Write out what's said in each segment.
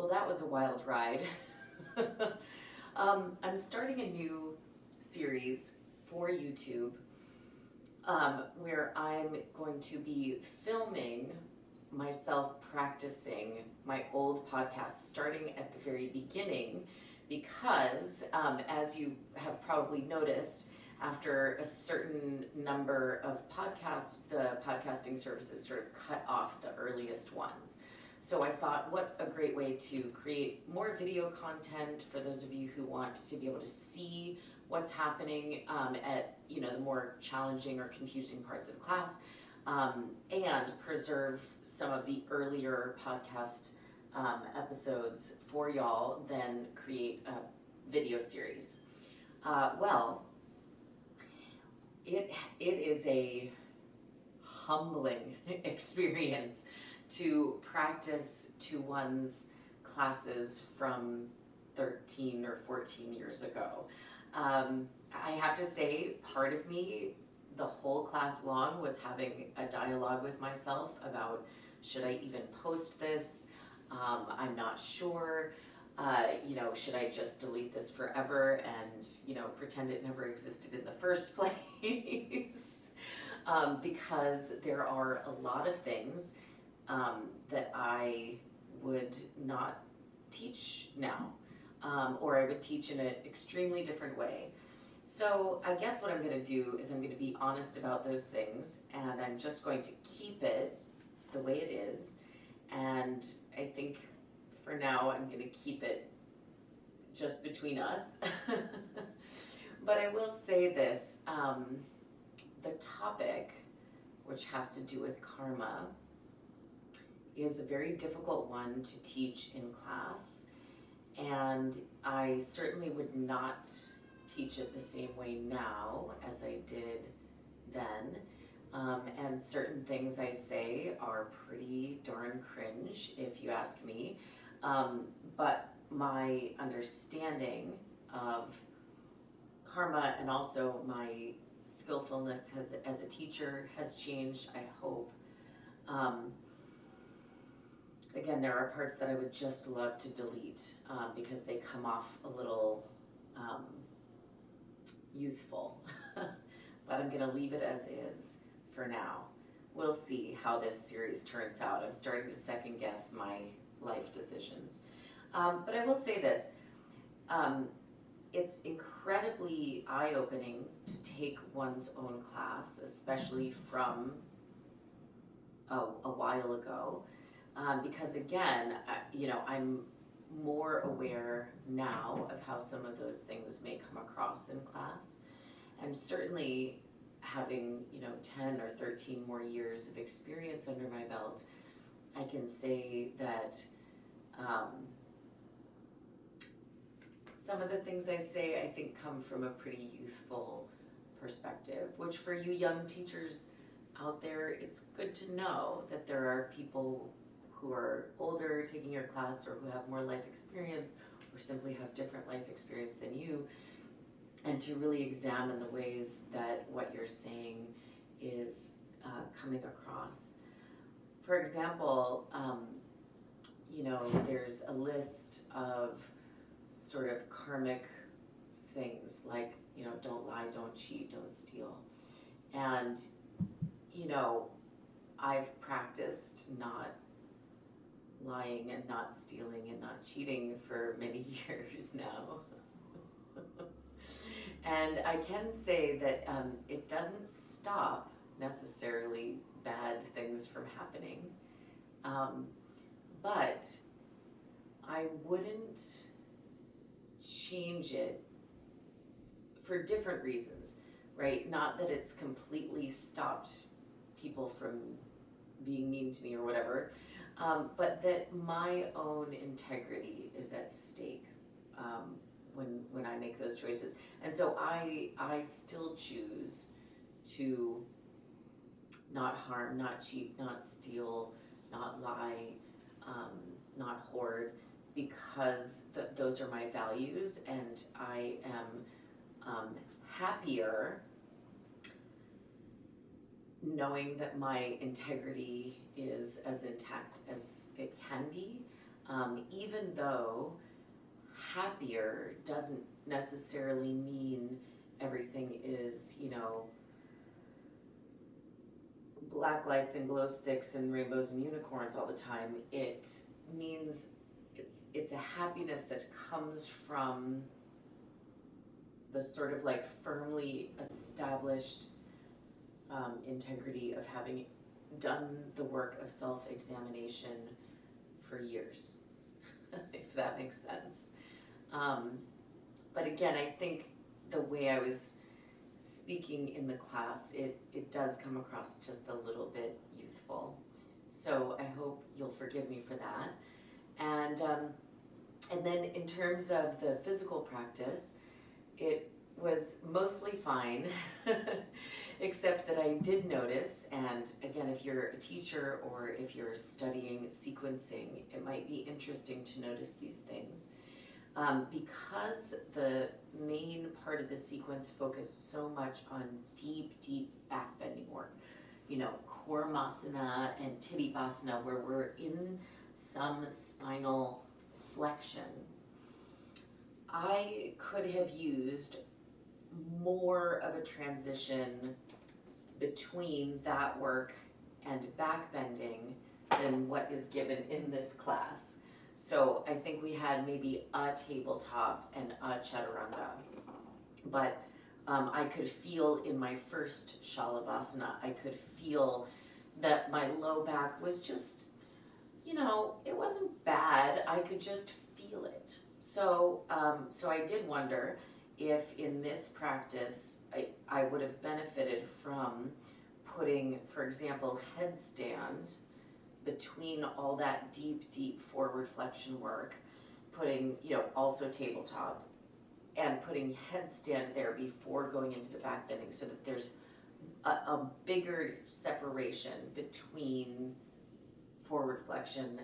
Well, that was a wild ride. I'm starting a new series for YouTube where I'm going to be filming myself practicing my old podcast, starting at the very beginning, because as you have probably noticed, after a certain number of podcasts, the podcasting services sort of cut off the earliest ones. So I thought, what a great way to create more video content for those of you who want to be able to see what's happening at the more challenging or confusing parts of class, and preserve some of the earlier podcast episodes for y'all, then create a video series. It is a humbling experience to practice to one's classes from 13 or 14 years ago. I have to say, part of me, the whole class long, was having a dialogue with myself about, should I even post this? I'm not sure. Should I just delete this forever and, pretend it never existed in the first place? Because there are a lot of things that I would not teach now, or I would teach in an extremely different way. So I guess what I'm going to do is I'm going to be honest about those things, and I'm just going to keep it the way it is. And I think for now I'm going to keep it just between us. But I will say this, the topic, which has to do with karma, is a very difficult one to teach in class, and I certainly would not teach it the same way now as I did then, and certain things I say are pretty darn cringe, if you ask me, but my understanding of karma and also my skillfulness as a teacher has changed, I hope. Again, there are parts that I would just love to delete because they come off a little youthful, but I'm going to leave it as is for now. We'll see how this series turns out. I'm starting to second guess my life decisions. But I will say this, it's incredibly eye-opening to take one's own class, especially from a while ago, because again, I'm more aware now of how some of those things may come across in class, and certainly having 10 or 13 more years of experience under my belt, I can say that some of the things I say, I think, come from a pretty youthful perspective, which for you young teachers out there, it's good to know that there are people who are older taking your class, or who have more life experience, or simply have different life experience than you, and to really examine the ways that what you're saying is coming across. For example, there's a list of sort of karmic things like, don't lie, don't cheat, don't steal. And, I've practiced not lying and not stealing and not cheating for many years now. And I can say that it doesn't stop necessarily bad things from happening, but I wouldn't change it for different reasons, right? Not that it's completely stopped people from being mean to me or whatever, but that my own integrity is at stake when I make those choices. And so I still choose to not harm, not cheat, not steal, not lie, not hoard, because those are my values, and I am happier knowing that my integrity is as intact as it can be, even though happier doesn't necessarily mean everything is, black lights and glow sticks and rainbows and unicorns all the time. It means it's a happiness that comes from the sort of like firmly established integrity of having done the work of self-examination for years, if that makes sense. But again, I think the way I was speaking in the class, it does come across just a little bit youthful. So I hope you'll forgive me for that. And then in terms of the physical practice, it was mostly fine, except that I did notice, and again, if you're a teacher or if you're studying sequencing, it might be interesting to notice these things. Because the main part of the sequence focused so much on deep, deep back bending work, Koramasana and Titibhasana, where we're in some spinal flexion, I could have used more of a transition between that work and back bending than what is given in this class. So I think we had maybe a tabletop and a chaturanga, but I could feel in my first Shalabhasana, I could feel that my low back was just, it wasn't bad. I could just feel it. So I did wonder if in this practice I would have benefited from putting, for example, headstand between all that deep, deep forward flexion work, putting, also tabletop, and putting headstand there before going into the back bending so that there's a bigger separation between forward flexion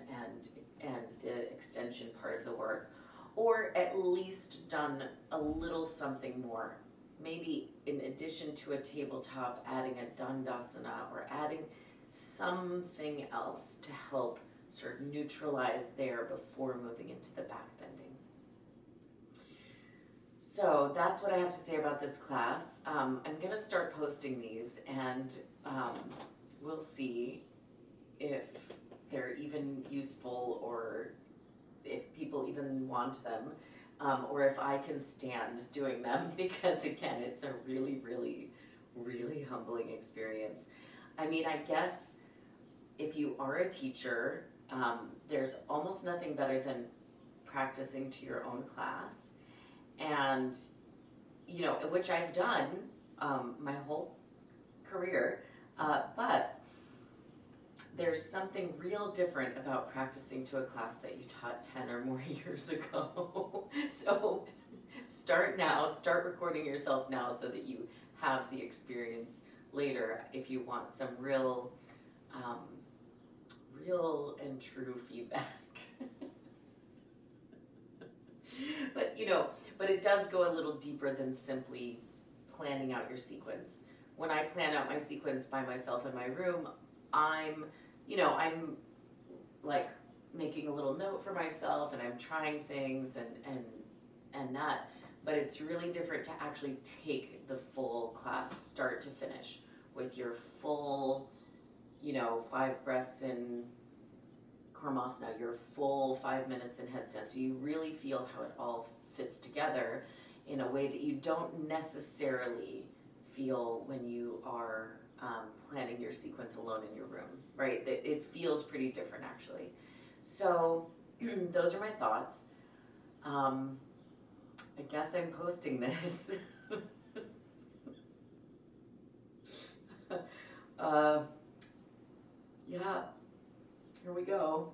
and the extension part of the work, or at least done a little something more. Maybe in addition to a tabletop, adding a dandasana or adding something else to help sort of neutralize there before moving into the back bending. So that's what I have to say about this class. I'm going to start posting these, and we'll see if they're even useful or if people even want them, or if I can stand doing them, because again, it's a really, really, really humbling experience. I mean, I guess if you are a teacher, there's almost nothing better than practicing to your own class, and which I've done my whole career, but there's something real different about practicing to a class that you taught 10 or more years ago. So start now, start recording yourself now so that you have the experience later if you want some real and true feedback. But it does go a little deeper than simply planning out your sequence. When I plan out my sequence by myself in my room, I'm like making a little note for myself, and I'm trying things and that, but it's really different to actually take the full class start to finish with your full 5 breaths in Koramasana, your full 5 minutes in headstand, so you really feel how it all fits together in a way that you don't necessarily feel when you are planning your sequence alone in your room, right? It feels pretty different actually. So those are my thoughts. I guess I'm posting this. Yeah, here we go.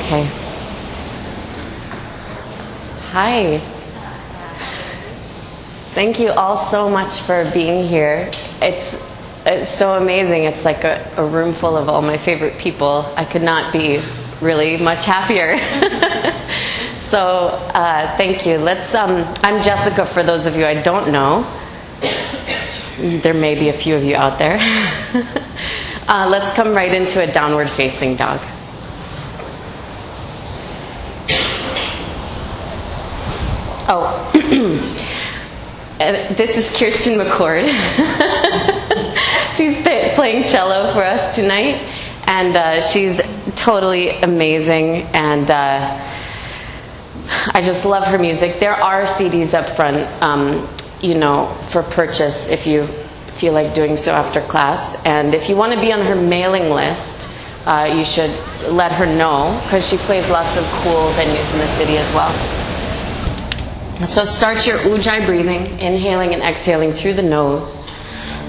Okay. Hi. Thank you all so much for being here. It's so amazing. It's like a room full of all my favorite people. I could not be really much happier. So thank you. I'm Jessica, for those of you I don't know. There may be a few of you out there. Let's come right into a downward facing dog. Oh, this is Kirsten McCord. She's playing cello for us tonight, and she's totally amazing, and I just love her music. There are CDs up front, for purchase if you feel like doing so after class. And if you want to be on her mailing list, you should let her know, because she plays lots of cool venues in the city as well. So start your ujjayi breathing, inhaling and exhaling through the nose.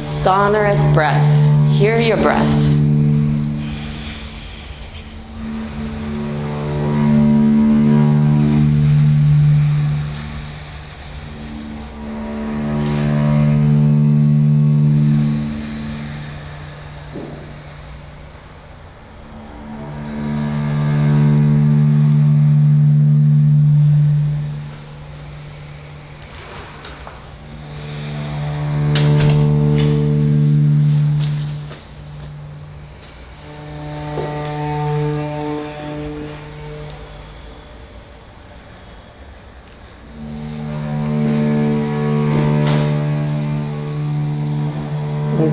Sonorous breath. Hear your breath.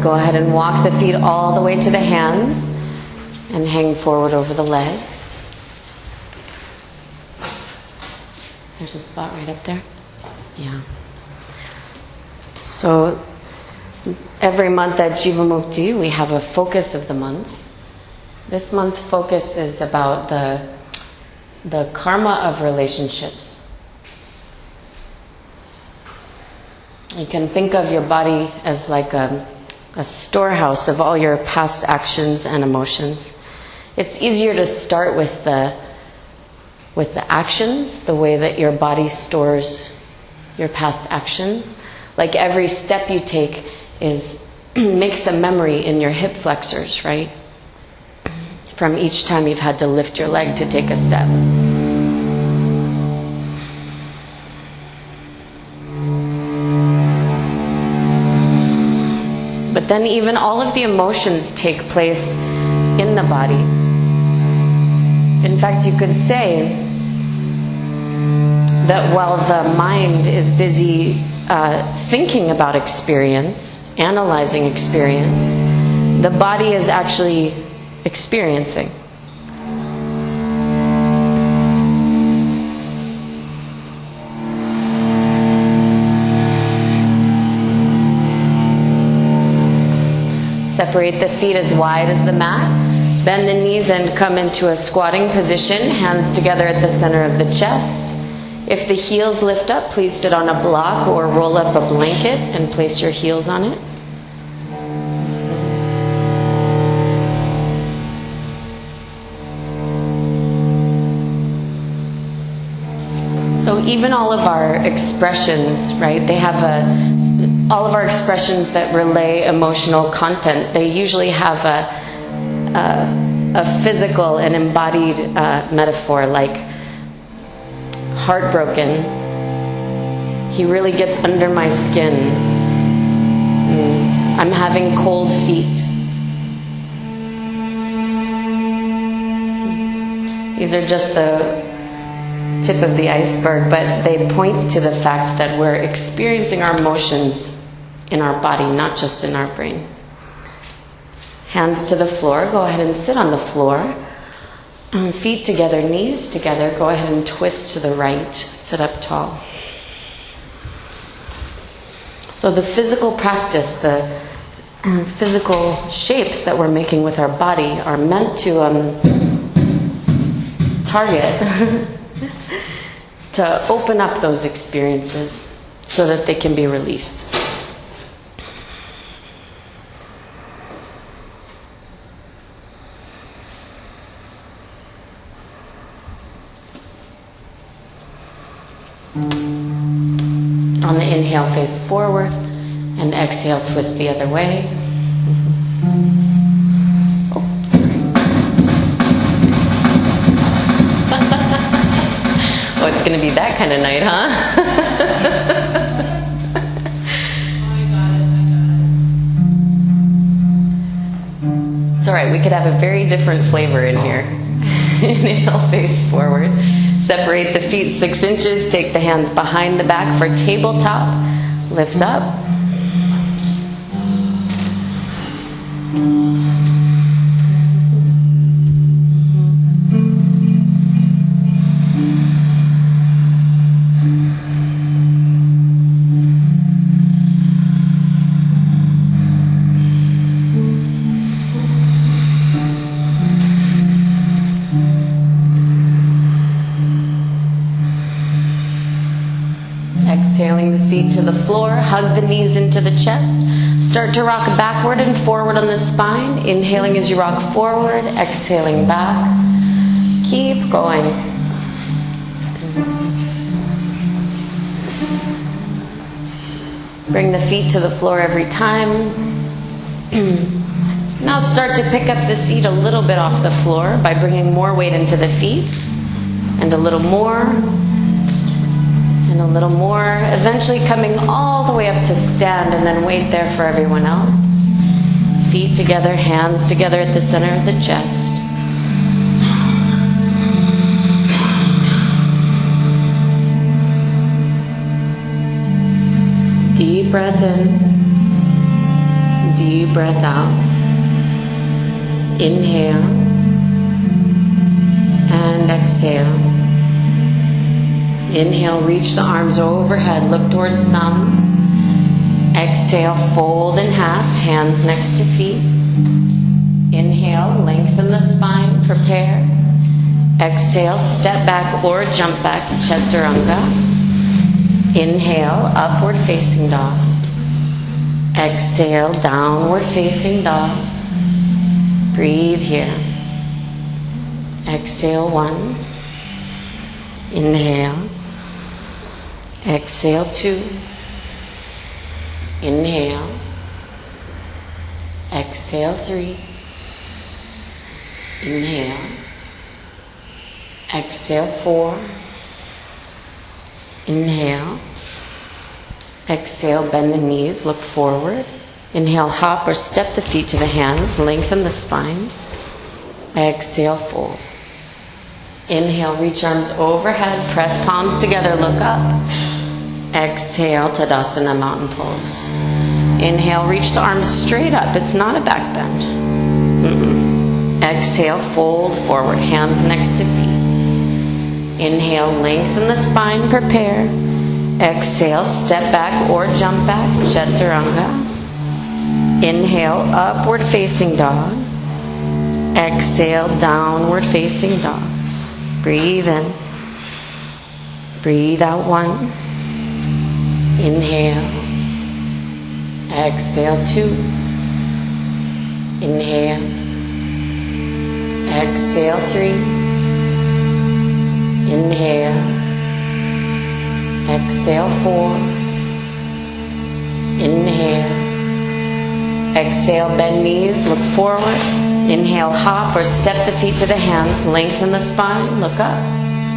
Go ahead and walk the feet all the way to the hands and hang forward over the legs. There's a spot right up there. Yeah. So every month at JIVAMUKTI we have a focus of the month. This month's focus is about the karma of relationships. You can think of your body as like a storehouse of all your past actions and emotions. It's easier to start with the actions, the way that your body stores your past actions. Like every step you take makes a memory in your hip flexors, right? From each time you've had to lift your leg to take a step. But then even all of the emotions take place in the body. In fact, you could say that while the mind is busy thinking about experience, analyzing experience, the body is actually experiencing. Separate the feet as wide as the mat. Bend the knees and come into a squatting position, hands together at the center of the chest. If the heels lift up, please sit on a block or roll up a blanket and place your heels on it. So even all of our expressions, right, they have all of our expressions that relay emotional content, they usually have a physical and embodied metaphor, like heartbroken. He really gets under my skin. I'm having cold feet. These are just the tip of the iceberg, but they point to the fact that we're experiencing our emotions in our body, not just in our brain. Hands to the floor. Go ahead and sit on the floor. Feet together, knees together. Go ahead and twist to the right. Sit up tall. So the physical practice, the physical shapes that we're making with our body are meant to target, to open up those experiences so that they can be released. On the inhale, face forward, and exhale, twist the other way. Oh, sorry. Oh, it's going to be that kind of night, huh? It's all right, we could have a very different flavor in here. Inhale, face forward. Separate the feet 6 inches. Take the hands behind the back for tabletop. Lift up. Exhaling the seat to the floor, hug the knees into the chest. Start to rock backward and forward on the spine. Inhaling as you rock forward, exhaling back. Keep going. Bring the feet to the floor every time. Now start to pick up the seat a little bit off the floor by bringing more weight into the feet. And a little more. And a little more, eventually coming all the way up to stand, and then wait there for everyone else. Feet together, hands together at the center of the chest. Deep breath in, deep breath out. Inhale and exhale. Inhale, reach the arms overhead, look towards thumbs. Exhale, fold in half, hands next to feet. Inhale, lengthen the spine, prepare. Exhale, step back or jump back, chaturanga. Inhale, upward facing dog. Exhale, downward facing dog. Breathe here. Exhale, 1. Inhale. Exhale, 2. Inhale. Exhale, 3. Inhale. Exhale, 4. Inhale. Exhale, bend the knees, look forward. Inhale, hop or step the feet to the hands, lengthen the spine. Exhale, fold. Inhale, reach arms overhead, press palms together, look up. Exhale, Tadasana, mountain pose. Inhale, reach the arms straight up. It's not a back bend. Exhale, fold forward, hands next to feet. Inhale, lengthen the spine, prepare. Exhale, step back or jump back, chaturanga. Inhale, upward facing dog. Exhale, downward facing dog. Breathe in. Breathe out, 1. Inhale. Exhale, 2. Inhale. Exhale, 3. Inhale. Exhale, 4. Inhale. Exhale, bend knees, look forward. Inhale, hop or step the feet to the hands, lengthen the spine, look up.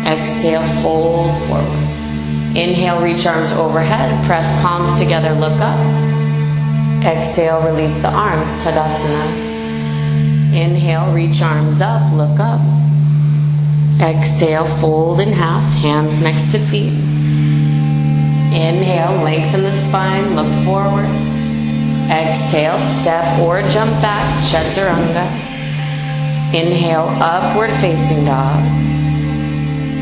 Exhale, fold forward. Inhale, reach arms overhead, press palms together, look up. Exhale, release the arms, Tadasana. Inhale, reach arms up, look up. Exhale, fold in half, hands next to feet. Inhale, lengthen the spine, look forward. Exhale, step or jump back, chaturanga. Inhale, upward facing dog.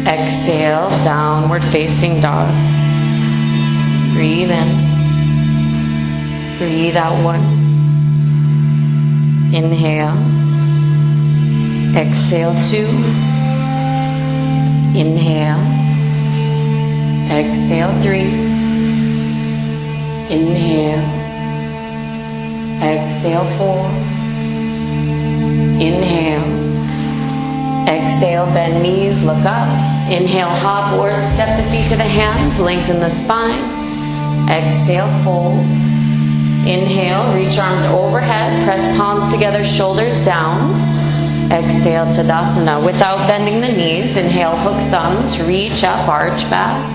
Exhale, downward facing dog. Breathe in. Breathe out, 1. Inhale. Exhale, 2. Inhale. Exhale, 3. Inhale. Exhale, 4. Inhale. Exhale, bend knees, look up. Inhale, hop or step the feet to the hands, lengthen the spine. Exhale, fold. Inhale, reach arms overhead, press palms together, shoulders down. Exhale, Tadasana. Without bending the knees, inhale, hook thumbs, reach up, arch back.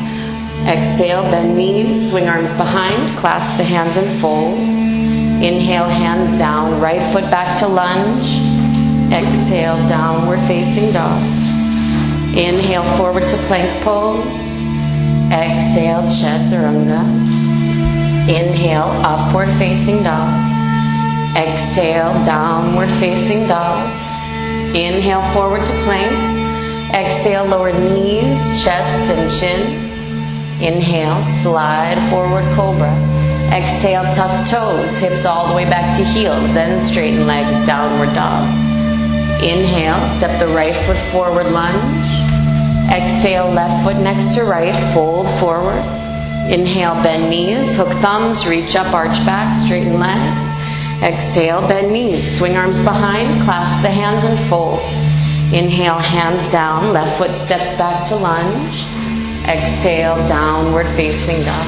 Exhale, bend knees, swing arms behind, clasp the hands and fold. Inhale, hands down, right foot back to lunge. Exhale, downward facing dog. Inhale, forward to plank pose. Exhale, Chaturanga. Inhale, upward facing dog. Exhale, downward facing dog. Inhale, forward to plank. Exhale, lower knees, chest and chin. Inhale, slide forward cobra. Exhale, tuck toes, hips all the way back to heels, then straighten legs, downward dog. Inhale, step the right foot forward, lunge. Exhale, left foot next to right, fold forward. Inhale, bend knees, hook thumbs, reach up, arch back, straighten legs. Exhale, bend knees, swing arms behind, clasp the hands and fold. Inhale, hands down, left foot steps back to lunge. Exhale, downward facing dog.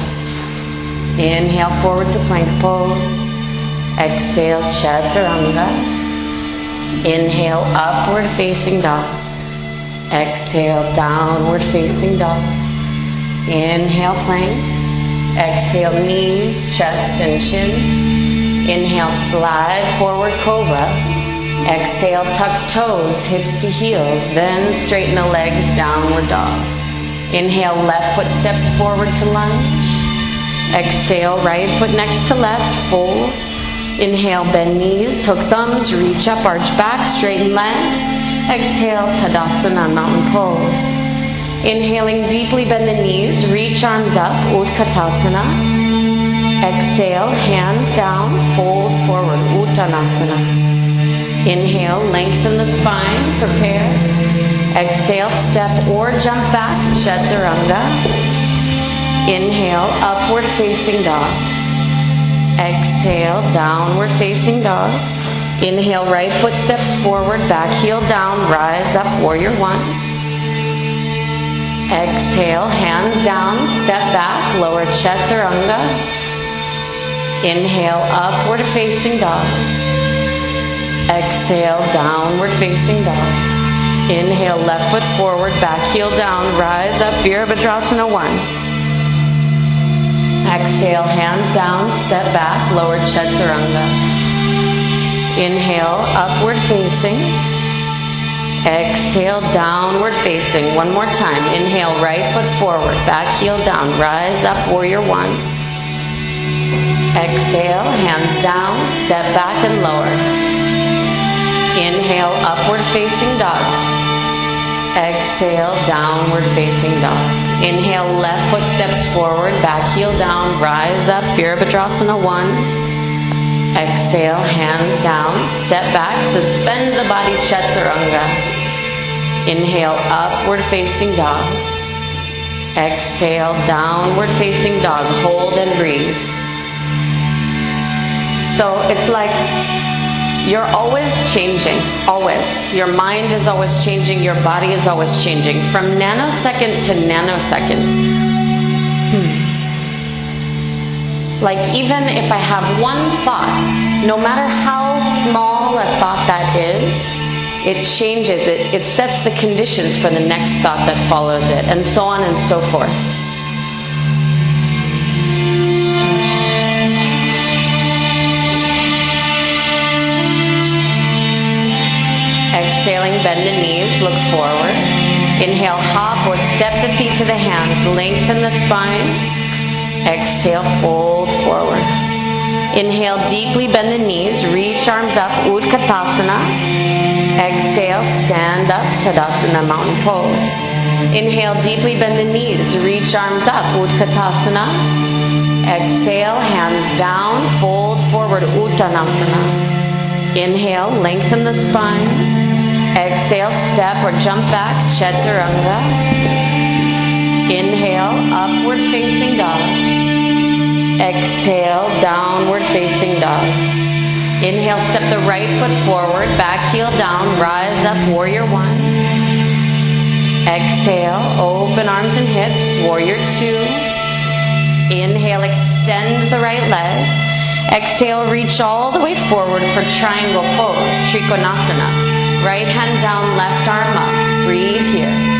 Inhale, forward to plank pose. Exhale, Chaturanga. Inhale, upward facing dog. Exhale, downward facing dog. Inhale, plank. Exhale, knees, chest and chin. Inhale, slide forward cobra. Exhale, tuck toes, hips to heels, then straighten the legs, downward dog. Inhale, left foot steps forward to lunge. Exhale, right foot next to left, fold. Inhale, bend knees, hook thumbs, reach up, arch back, straighten legs. Exhale, Tadasana, mountain pose. Inhaling, deeply bend the knees, reach arms up, Utkatasana. Exhale, hands down, fold forward, Uttanasana. Inhale, lengthen the spine, prepare. Exhale, step or jump back, Chaturanga. Inhale, upward facing dog. Exhale, downward facing dog. Inhale, right foot steps forward, back heel down, rise up, warrior one. Exhale, hands down, step back, lower Chaturanga. Inhale, upward facing dog. Exhale, downward facing dog. Inhale, left foot forward, back heel down, rise up, Virabhadrasana 1. Exhale, hands down, step back, lower Chaturanga. Inhale, upward facing. Exhale, downward facing. One more time. Inhale, right foot forward, back heel down, rise up, warrior one. Exhale, hands down, step back and lower. Inhale, upward facing dog. Exhale, downward facing dog. Inhale, left foot steps forward, back heel down, rise up, Virabhadrasana 1. Exhale, hands down, step back, suspend the body, Chaturanga. Inhale, upward facing dog. Exhale, downward facing dog. Hold and breathe. So it's like you're always changing, always. Your mind is always changing, your body is always changing. From nanosecond to nanosecond. Like even if I have one thought, no matter how small a thought that is, it changes, it sets the conditions for the next thought that follows it, and so on and so forth. Exhaling, bend the knees, look forward. Inhale, hop or step the feet to the hands, lengthen the spine. Exhale, fold forward. Inhale, deeply bend the knees, reach arms up, Utkatasana. Exhale, stand up, Tadasana, mountain pose. Inhale, deeply bend the knees, reach arms up, Utkatasana. Exhale, hands down, fold forward, Uttanasana. Inhale, lengthen the spine. Exhale, step or jump back, Chaturanga. Inhale, upward facing dog. Exhale, downward facing dog. Inhale, step the right foot forward, back heel down, rise up, warrior one. Exhale, open arms and hips, warrior two. Inhale, extend the right leg. Exhale, reach all the way forward for triangle pose, Trikonasana. Right hand down, left arm up. Breathe here.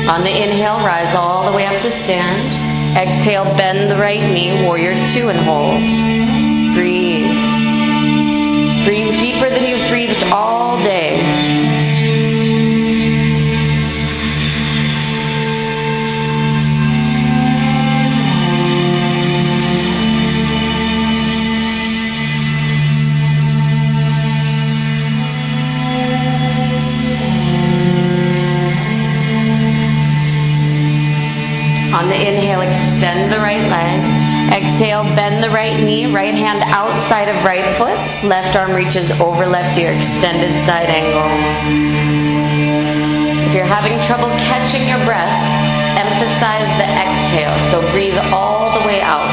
On the inhale, rise all the way up to stand. Exhale, bend the right knee, warrior two, and hold. Breathe. Breathe deeper than you've breathed all day. On the inhale, extend the right leg. Exhale, bend the right knee, right hand outside of right foot. Left arm reaches over left ear, extended side angle. If you're having trouble catching your breath, emphasize the exhale. So breathe all the way out.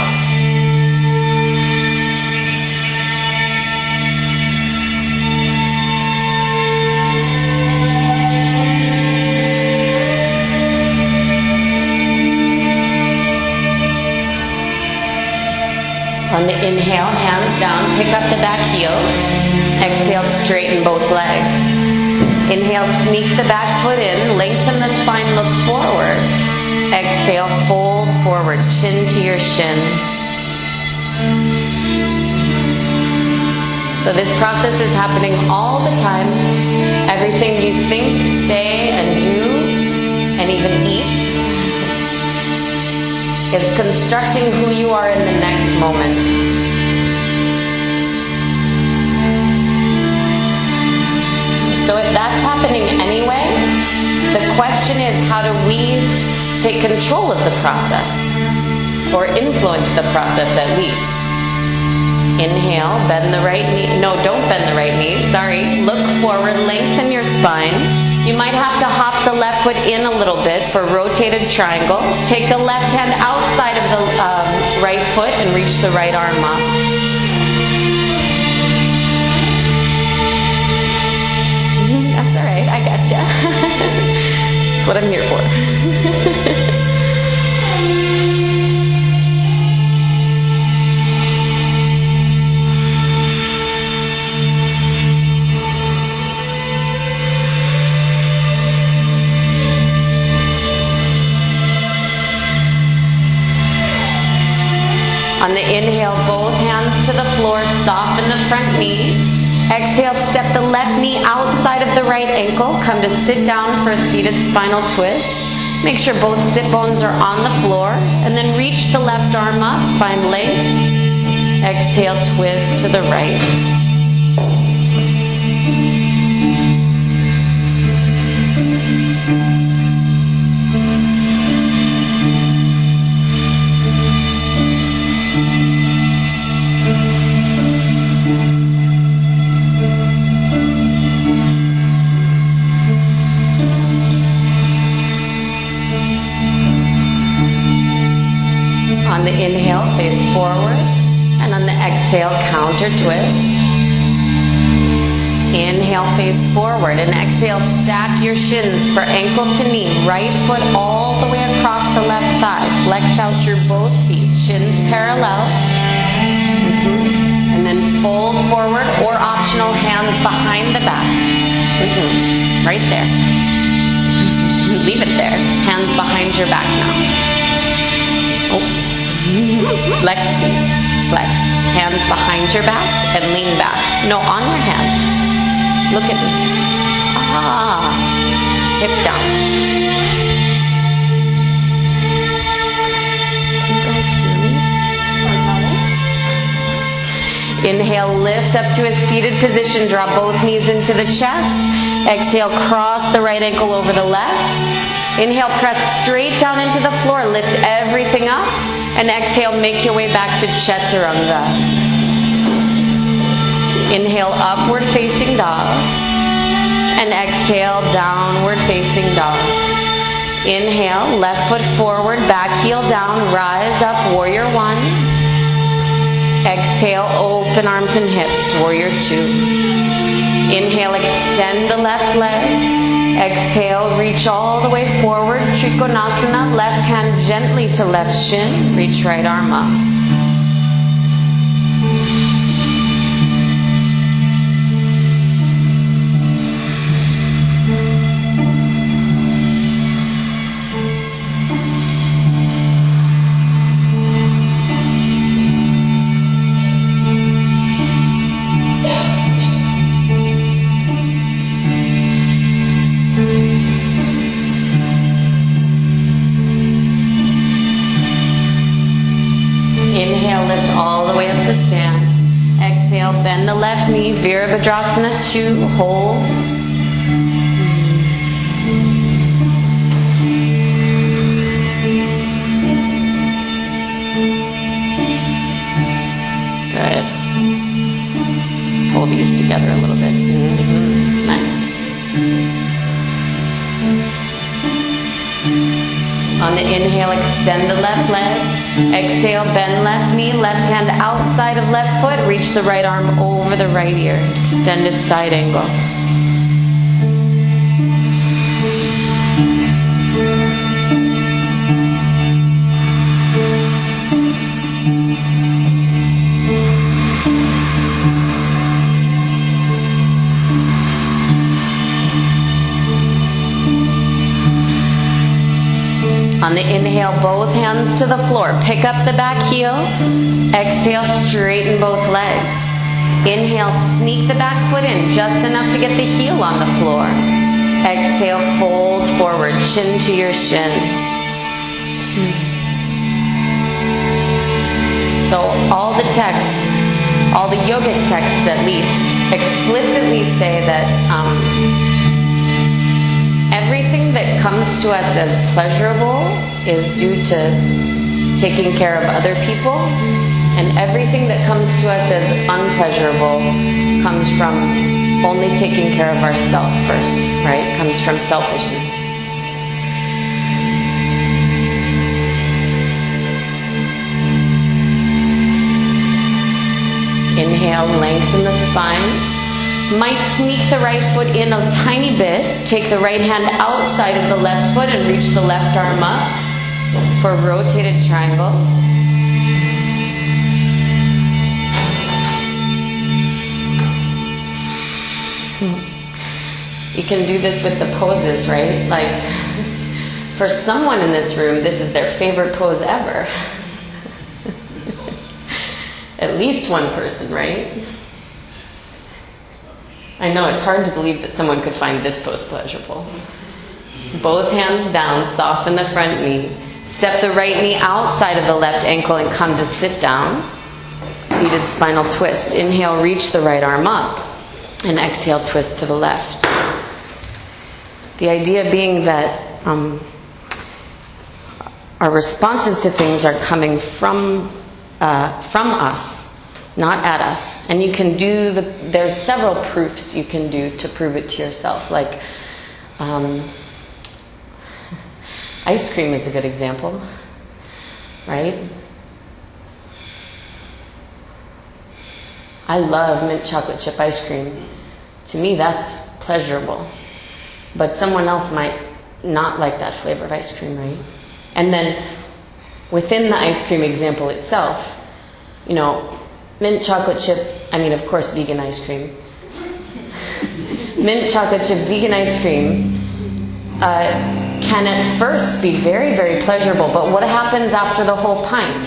On the inhale, hands down, pick up the back heel. Exhale, straighten both legs. Inhale, sneak the back foot in, lengthen the spine, look forward. Exhale, fold forward, chin to your shin. So this process is happening all the time. Everything you think, say, and do, and even eat, is constructing who you are in the next moment. So if that's happening anyway, the question is, how do we take control of the process? Or influence the process at least? Inhale, bend the right knee. No, don't bend the right knee, sorry. Look forward, lengthen your spine. You might have to hop the left foot in a little bit for rotated triangle. Take the left hand outside of the right foot and reach the right arm up. That's all right, I gotcha. That's what I'm here for. On the inhale, both hands to the floor, soften the front knee. Exhale, step the left knee outside of the right ankle. Come to sit down for a seated spinal twist. Make sure both sit bones are on the floor. And then reach the left arm up, find length. Exhale, twist to the right. On the inhale, face forward, and on the exhale, counter twist. Inhale, face forward, and exhale, stack your shins for ankle to knee. Right foot all the way across the left thigh. Flex out through both feet, shins parallel. And then fold forward, or optional, hands behind the back. Right there. Leave it there. Hands behind your back now. Flex feet. Flex. Hands behind your back and lean back. No, on your hands. Look at me. Hip down. Can you guys hear me? Inhale, lift up to a seated position. Draw both knees into the chest. Exhale, cross the right ankle over the left. Inhale, press straight down into the floor. Lift everything up. And exhale, make your way back to Chaturanga. Inhale, upward facing dog. And exhale, downward facing dog. Inhale, left foot forward, back heel down, rise up, warrior one. Exhale, open arms and hips, warrior two. Inhale, extend the left leg. Exhale, reach all the way forward, Trikonasana, left hand gently to left shin, reach right arm up. Bend the left knee, Virabhadrasana 2, hold. Good. Pull these together a little bit. Nice. On the inhale, extend the left leg. Exhale, bend left knee, left hand outside of left foot. Reach the right arm over the right ear. Extended side angle. On the inhale, both hands to the floor. Pick up the back heel. Exhale, straighten both legs. Inhale, sneak the back foot in just enough to get the heel on the floor. Exhale, fold forward, shin to your shin. So all the texts, all the yogic texts at least, explicitly say that everything that comes to us as pleasurable is due to taking care of other people, and everything that comes to us as unpleasurable comes from only taking care of ourselves first, right? Comes from selfishness. Inhale, lengthen the spine. Might sneak the right foot in a tiny bit. Take the right hand outside of the left foot and reach the left arm up for a rotated triangle. You can do this with the poses, right? Like, for someone in this room, this is their favorite pose ever. At least one person, right? I know it's hard to believe that someone could find this pose pleasurable. Both hands down, soften the front knee. Step the right knee outside of the left ankle and come to sit down. Seated spinal twist. Inhale, reach the right arm up. And exhale, twist to the left. The idea being that our responses to things are coming from us, not at us. And you can do there's several proofs you can do to prove it to yourself. Like, ice cream is a good example, right? I love mint chocolate chip ice cream. To me, that's pleasurable. But someone else might not like that flavor of ice cream, right? And then within the ice cream example itself, you know, mint chocolate chip, I mean, of course, vegan ice cream. Mint chocolate chip vegan ice cream can at first be very, very pleasurable, but what happens after the whole pint?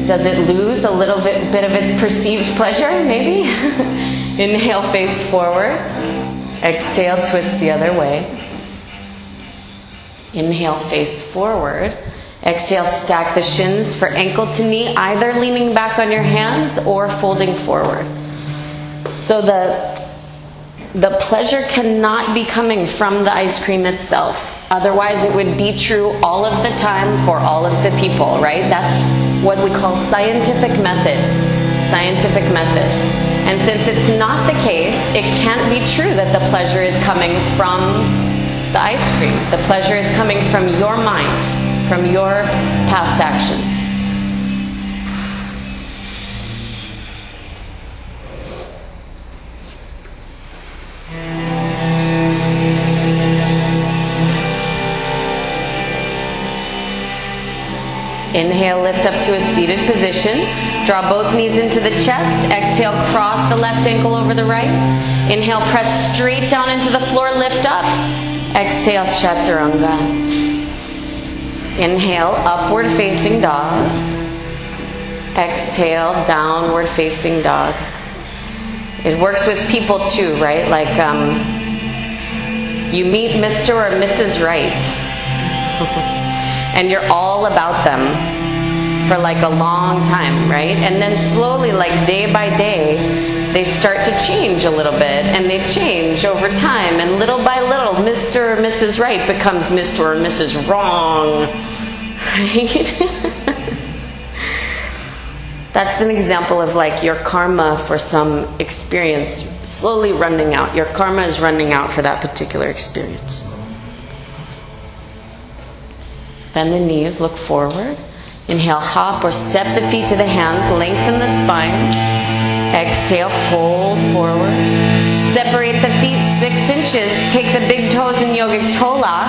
Does it lose a little bit of its perceived pleasure, maybe? Inhale, face forward. Exhale, twist the other way. Inhale, face forward. Exhale, stack the shins for ankle to knee, either leaning back on your hands or folding forward. So the pleasure cannot be coming from the ice cream itself. Otherwise, it would be true all of the time for all of the people, right? That's what we call scientific method. Scientific method. And since it's not the case, it can't be true that the pleasure is coming from the ice cream. The pleasure is coming from your mind, from your past actions. Inhale, lift up to a seated position. Draw both knees into the chest. Exhale, cross the left ankle over the right. Inhale, press straight down into the floor, lift up. Exhale, chaturanga. Inhale, upward facing dog. Exhale, downward facing dog. It works with people too, right? Like you meet Mr. or Mrs. Right. And you're all about them for like a long time, right? And then slowly, like day by day, they start to change a little bit, and they change over time, and little by little, Mr. or Mrs. Right becomes Mr. or Mrs. Wrong, right? That's an example of like your karma for some experience slowly running out. Your karma is running out for that particular experience. Bend the knees, look forward. Inhale, hop or step the feet to the hands, lengthen the spine. Exhale, fold forward. Separate the feet 6 inches. Take the big toes in yogic toe lock.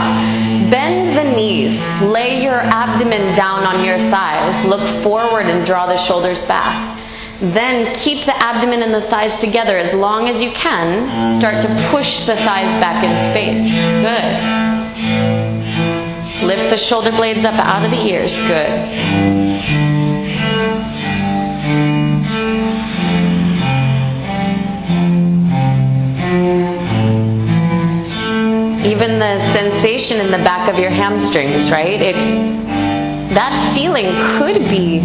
Bend the knees. Lay your abdomen down on your thighs. Look forward and draw the shoulders back. Then keep the abdomen and the thighs together as long as you can. Start to push the thighs back in space. Good. Lift the shoulder blades up out of the ears. Good. Even the sensation in the back of your hamstrings, right? That feeling could be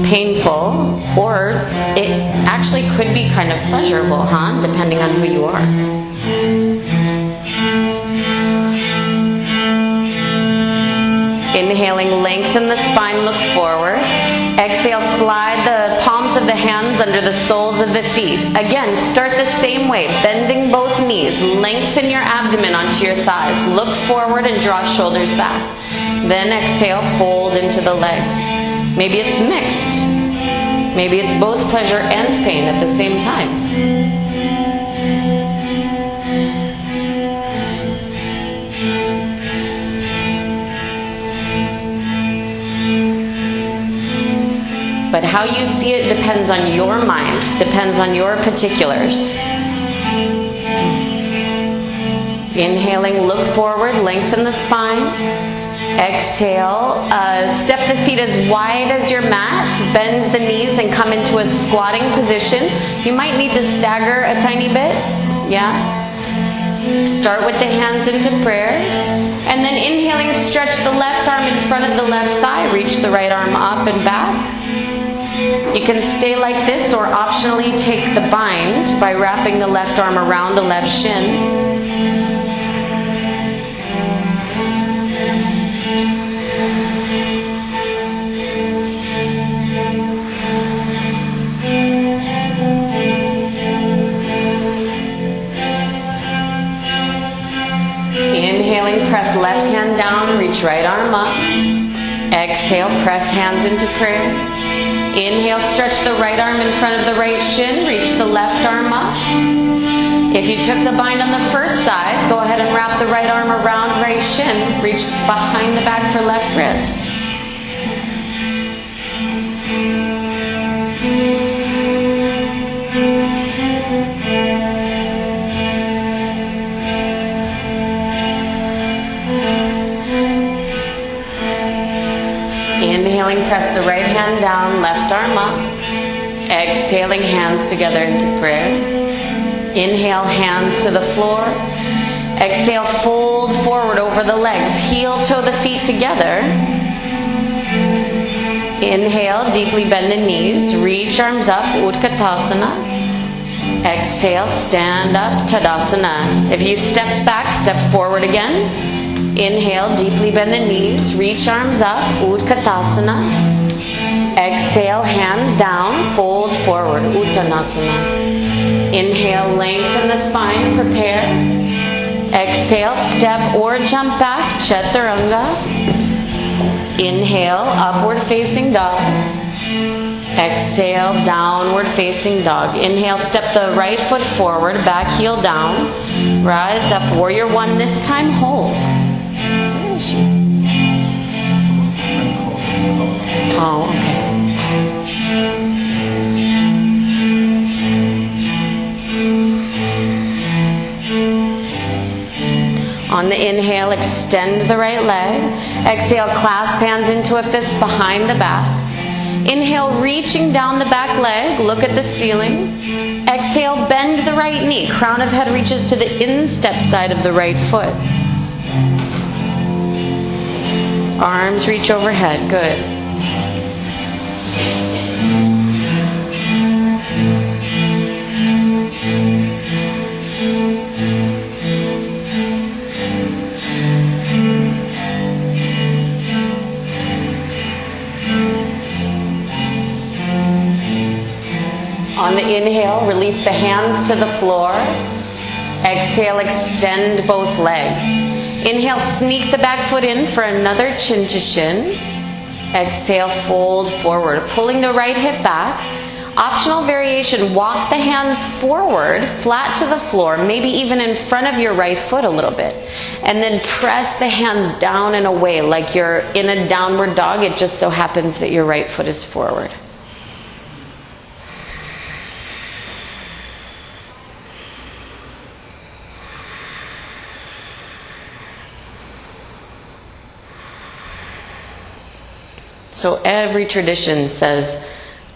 painful, or it actually could be kind of pleasurable, huh? Depending on who you are. Inhaling, lengthen the spine, look forward. Exhale, slide the palms of the hands under the soles of the feet. Again, start the same way, bending both knees. Lengthen your abdomen onto your thighs. Look forward and draw shoulders back. Then exhale, fold into the legs. Maybe it's mixed. Maybe it's both pleasure and pain at the same time. But how you see it depends on your mind, depends on your particulars. Inhaling, look forward, lengthen the spine. Exhale, step the feet as wide as your mat, bend the knees and come into a squatting position. You might need to stagger a tiny bit, yeah? Start with the hands into prayer. And then inhaling, stretch the left arm in front of the left thigh, reach the right arm up and back. You can stay like this or optionally take the bind by wrapping the left arm around the left shin. Inhaling, press left hand down, reach right arm up. Exhale, press hands into prayer. Inhale, stretch the right arm in front of the right shin, reach the left arm up. If you took the bind on the first side, go ahead and wrap the right arm around right shin, reach behind the back for left wrist. Inhaling, press the right hand down, left arm up. Exhaling, hands together into prayer. Inhale, hands to the floor. Exhale, fold forward over the legs. Heel toe the feet together. Inhale, deeply bend the knees. Reach arms up, Utkatasana. Exhale, stand up, Tadasana. If you stepped back, step forward again. Inhale, deeply bend the knees, reach arms up, Utkatasana. Exhale, hands down, fold forward, Uttanasana. Inhale, lengthen the spine, prepare. Exhale, step or jump back, Chaturanga. Inhale, upward facing dog. Exhale, downward facing dog. Inhale, step the right foot forward, back heel down. Rise up, warrior one this time, hold. Where is she? Oh, okay. On the inhale, extend the right leg. Exhale, clasp hands into a fist behind the back. Inhale, reaching down the back leg, look at the ceiling. Exhale, bend the right knee. Crown of head reaches to the instep side of the right foot. Arms reach overhead, good. On the inhale, release the hands to the floor. Exhale, extend both legs. Inhale, sneak the back foot in for another chin to shin. Exhale, fold forward, pulling the right hip back. Optional variation, walk the hands forward, flat to the floor, maybe even in front of your right foot a little bit. And then press the hands down and away like you're in a downward dog. It just so happens that your right foot is forward. So every tradition says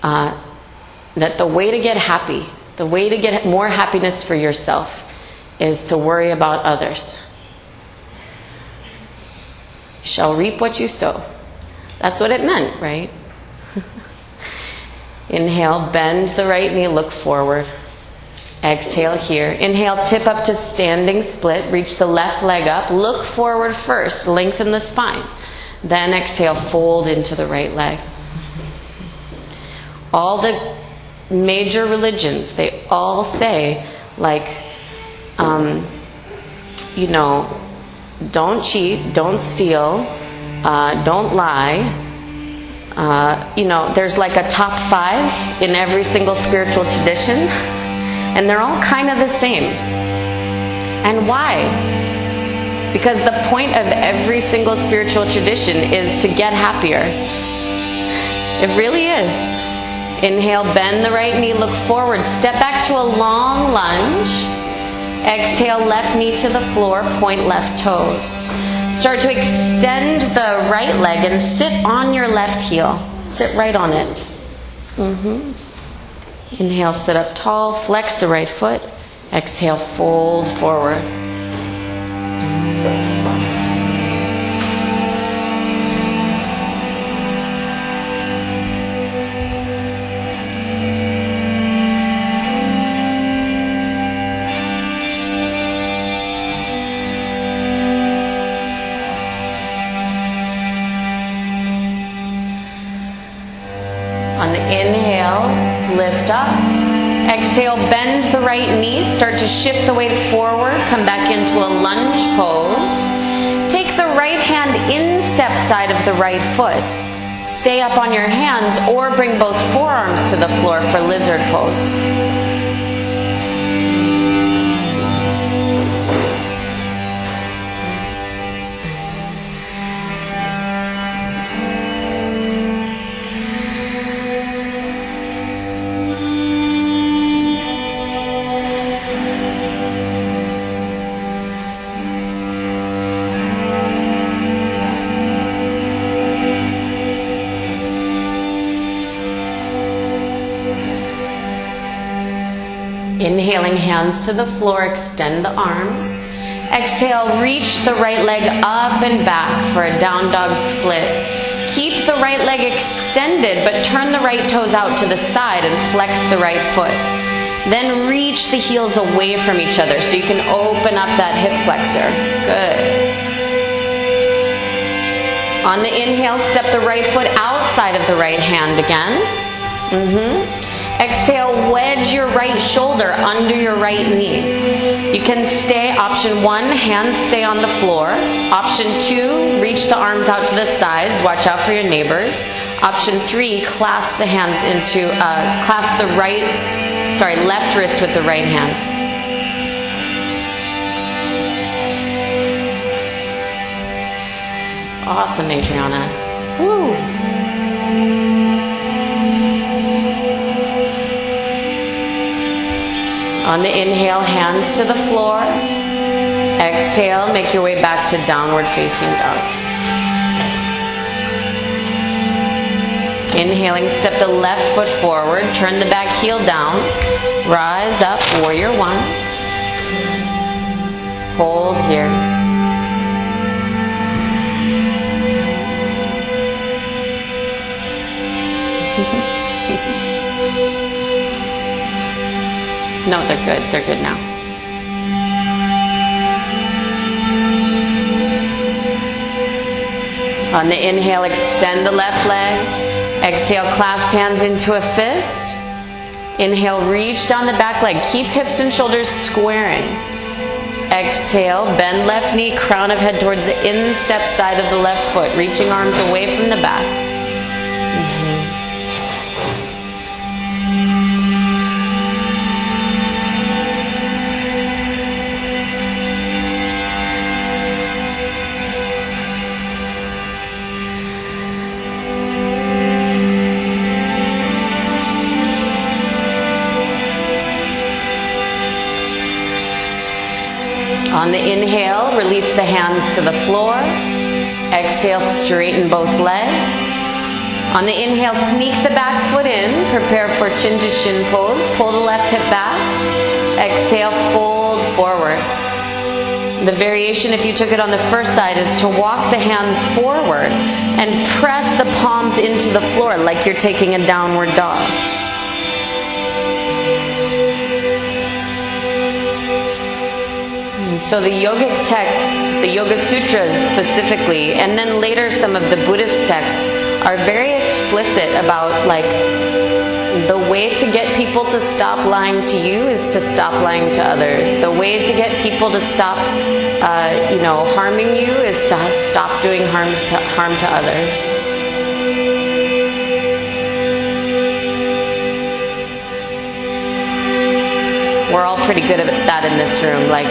that the way to get happy, the way to get more happiness for yourself is to worry about others. You shall reap what you sow. That's what it meant, right? Inhale, bend the right knee, look forward. Exhale here. Inhale, tip up to standing split. Reach the left leg up. Look forward first. Lengthen the spine. Then exhale, fold into the right leg. All the major religions, they all say, like, don't cheat, don't steal, don't lie. There's like a top 5 in every single spiritual tradition, and they're all kind of the same. And why? Because the point of every single spiritual tradition is to get happier. It really is. Inhale, bend the right knee, look forward. Step back to a long lunge. Exhale, left knee to the floor, point left toes. Start to extend the right leg and sit on your left heel. Sit right on it. Inhale, sit up tall, flex the right foot. Exhale, fold forward. On the inhale, lift up. Exhale, bend the right knee. Start to shift the weight forward. Come back into a lunge pose. Take the right hand instep side of the right foot. Stay up on your hands or bring both forearms to the floor for lizard pose. Inhaling, hands to the floor, extend the arms. Exhale, reach the right leg up and back for a down dog split. Keep the right leg extended, but turn the right toes out to the side and flex the right foot. Then reach the heels away from each other so you can open up that hip flexor. Good. On the inhale, step the right foot outside of the right hand again. Exhale, wedge your right shoulder under your right knee. You can stay, option 1, hands stay on the floor. Option 2, reach the arms out to the sides. Watch out for your neighbors. Option 3, clasp the hands into, clasp the left wrist with the right hand. Awesome, Adriana. Woo! On the inhale, hands to the floor. Exhale, make your way back to downward facing dog. Inhaling, step the left foot forward, turn the back heel down, rise up, warrior 1. Hold here. No, they're good. They're good now. On the inhale, extend the left leg. Exhale, clasp hands into a fist. Inhale, reach down the back leg. Keep hips and shoulders squaring. Exhale, bend left knee, crown of head towards the instep side of the left foot, reaching arms away from the back. On the inhale, release the hands to the floor. Exhale, straighten both legs. On the inhale, sneak the back foot in. Prepare for chin to shin pose. Pull the left hip back. Exhale, fold forward. The variation, if you took it on the first side, is to walk the hands forward and press the palms into the floor like you're taking a downward dog. So the yogic texts, the Yoga Sutras specifically, and then later some of the Buddhist texts are very explicit about like the way to get people to stop lying to you is to stop lying to others. The way to get people to stop, harming you is to stop doing harm to others. We're all pretty good at that in this room. Like,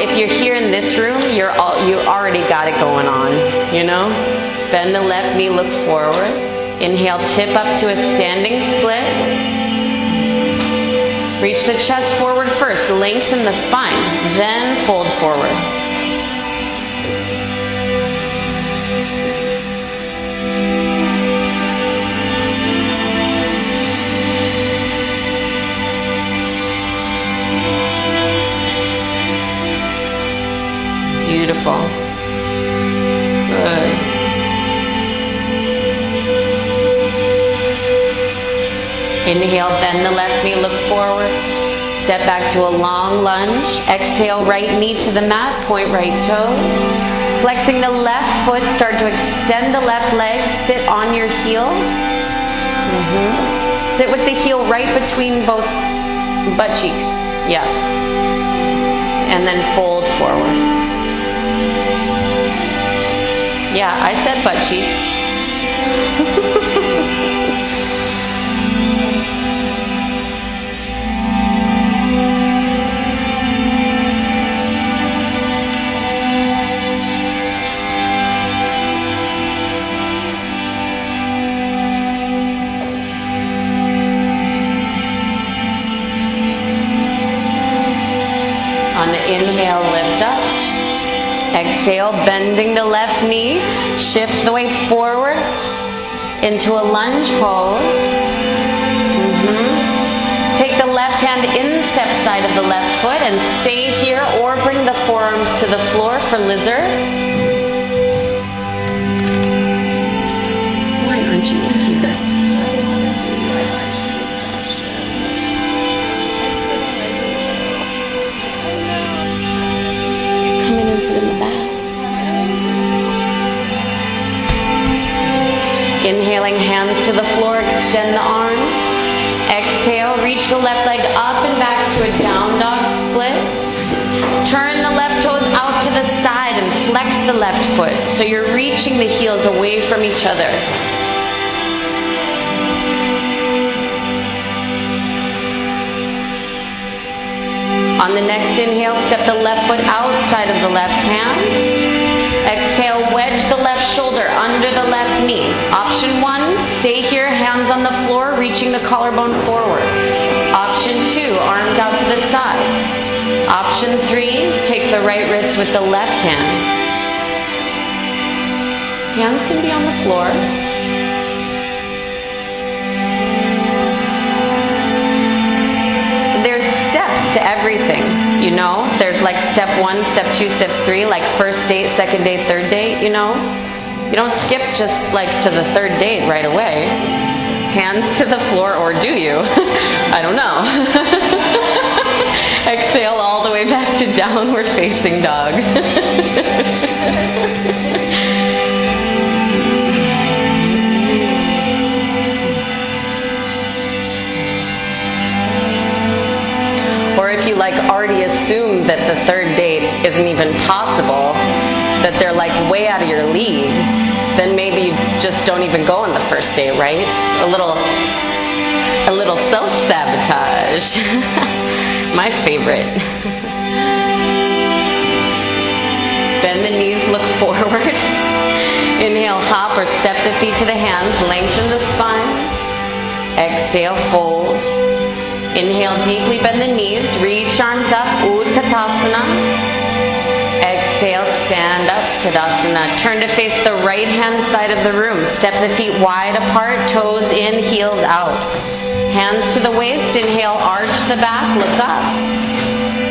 if you're here in this room, you already got it going on, Bend the left knee, look forward. Inhale, tip up to a standing split. Reach the chest forward first, lengthen the spine, then fold forward. Beautiful. Good. Inhale, bend the left knee, look forward. Step back to a long lunge. Exhale, right knee to the mat, point right toes. Flexing the left foot, start to extend the left leg, sit on your heel. Sit with the heel right between both butt cheeks. Yeah. And then fold forward. Yeah, I said butt cheeks. On the inhale, lift up. Exhale, bending the left knee. Shift the weight forward into a lunge pose. Take the left hand instep side of the left foot and stay here, or bring the forearms to the floor for lizard. Why aren't you here? Come in and sit in the back. Inhaling, hands to the floor, extend the arms. Exhale, reach the left leg up and back to a down dog split. Turn the left toes out to the side and flex the left foot. So you're reaching the heels away from each other. On the next inhale, step the left foot outside of the left hand. Exhale, wedge the left shoulder under the left knee. Option 1, stay here, hands on the floor, reaching the collarbone forward. Option 2, arms out to the sides. Option 3, take the right wrist with the left hand. Hands can be on the floor. There's steps to everything, you know? There's like step 1, step 2, step 3, like first date, second date, third date, you know? You don't skip just like to the third date right away. Hands to the floor, or do you? I don't know. Exhale all the way back to downward facing dog. Or if you like already assume that the third date isn't even possible, that they're like way out of your league, then maybe you just don't even go on the first date, right? A little self-sabotage. My favorite. Bend the knees, look forward. Inhale, hop or step the feet to the hands, lengthen the spine. Exhale, fold. Inhale, deeply bend the knees, reach arms up, Utkatasana. Exhale, stand up, Tadasana. Turn to face the right hand side of the room. Step the feet wide apart, toes in, heels out. Hands to the waist, inhale, arch the back, look up.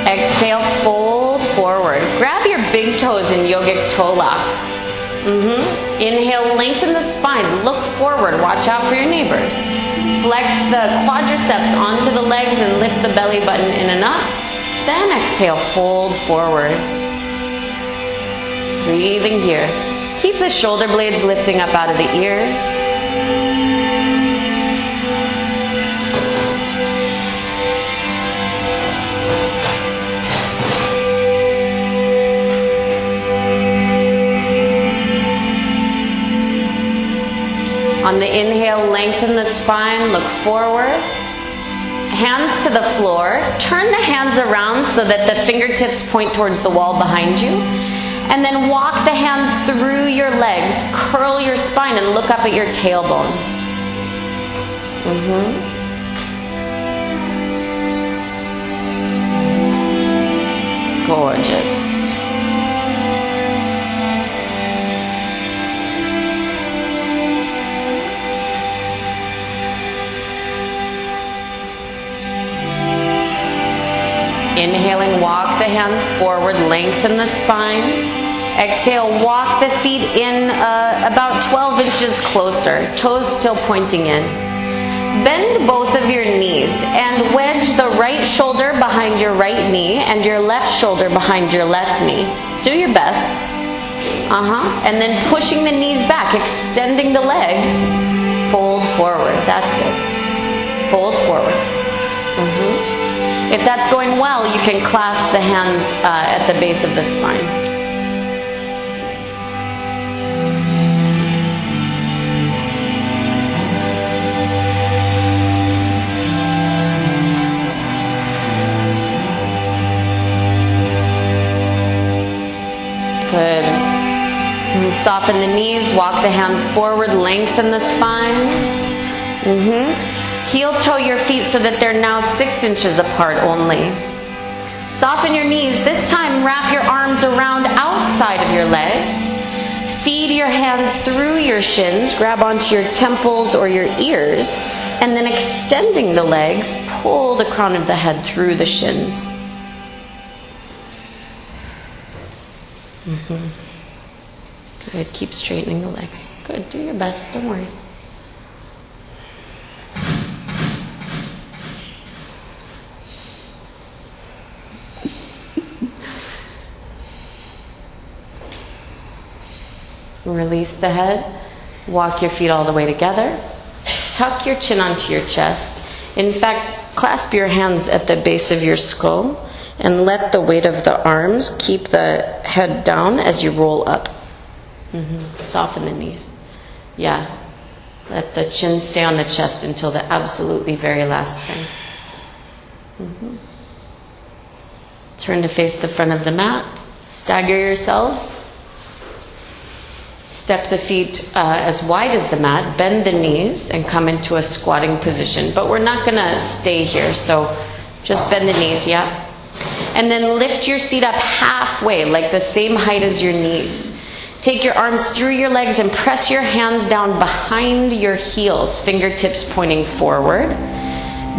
Exhale, fold forward. Grab your big toes in yogic toe lock. Inhale, lengthen the spine, look forward, watch out for your neighbors. Flex the quadriceps onto the legs and lift the belly button in and up. Then exhale, fold forward. Breathing here. Keep the shoulder blades lifting up out of the ears. On the inhale, lengthen the spine, look forward. Hands to the floor. Turn the hands around so that the fingertips point towards the wall behind you. And then walk the hands through your legs. Curl your spine and look up at your tailbone. Gorgeous. Inhaling, walk the hands forward, lengthen the spine. Exhale, walk the feet in about 12 inches closer, toes still pointing in. Bend both of your knees and wedge the right shoulder behind your right knee and your left shoulder behind your left knee. Do your best. And then pushing the knees back, extending the legs. Fold forward. That's it. Fold forward. If that's going well, you can clasp the hands at the base of the spine. Good. And soften the knees, walk the hands forward, lengthen the spine. Heel toe your feet so that they're now 6 inches apart only. Soften your knees. This time, wrap your arms around outside of your legs. Feed your hands through your shins. Grab onto your temples or your ears. And then extending the legs, pull the crown of the head through the shins. Good. Keep straightening the legs. Good. Do your best. Don't worry. Release the head. Walk your feet all the way together. Tuck your chin onto your chest. In fact, clasp your hands at the base of your skull and let the weight of the arms keep the head down as you roll up. Soften the knees. Yeah. Let the chin stay on the chest until the absolutely very last time. Turn to face the front of the mat. Stagger yourselves. Step the feet as wide as the mat. Bend the knees and come into a squatting position. But we're not going to stay here, so just bend the knees, yeah? And then lift your seat up halfway, like the same height as your knees. Take your arms through your legs and press your hands down behind your heels, fingertips pointing forward.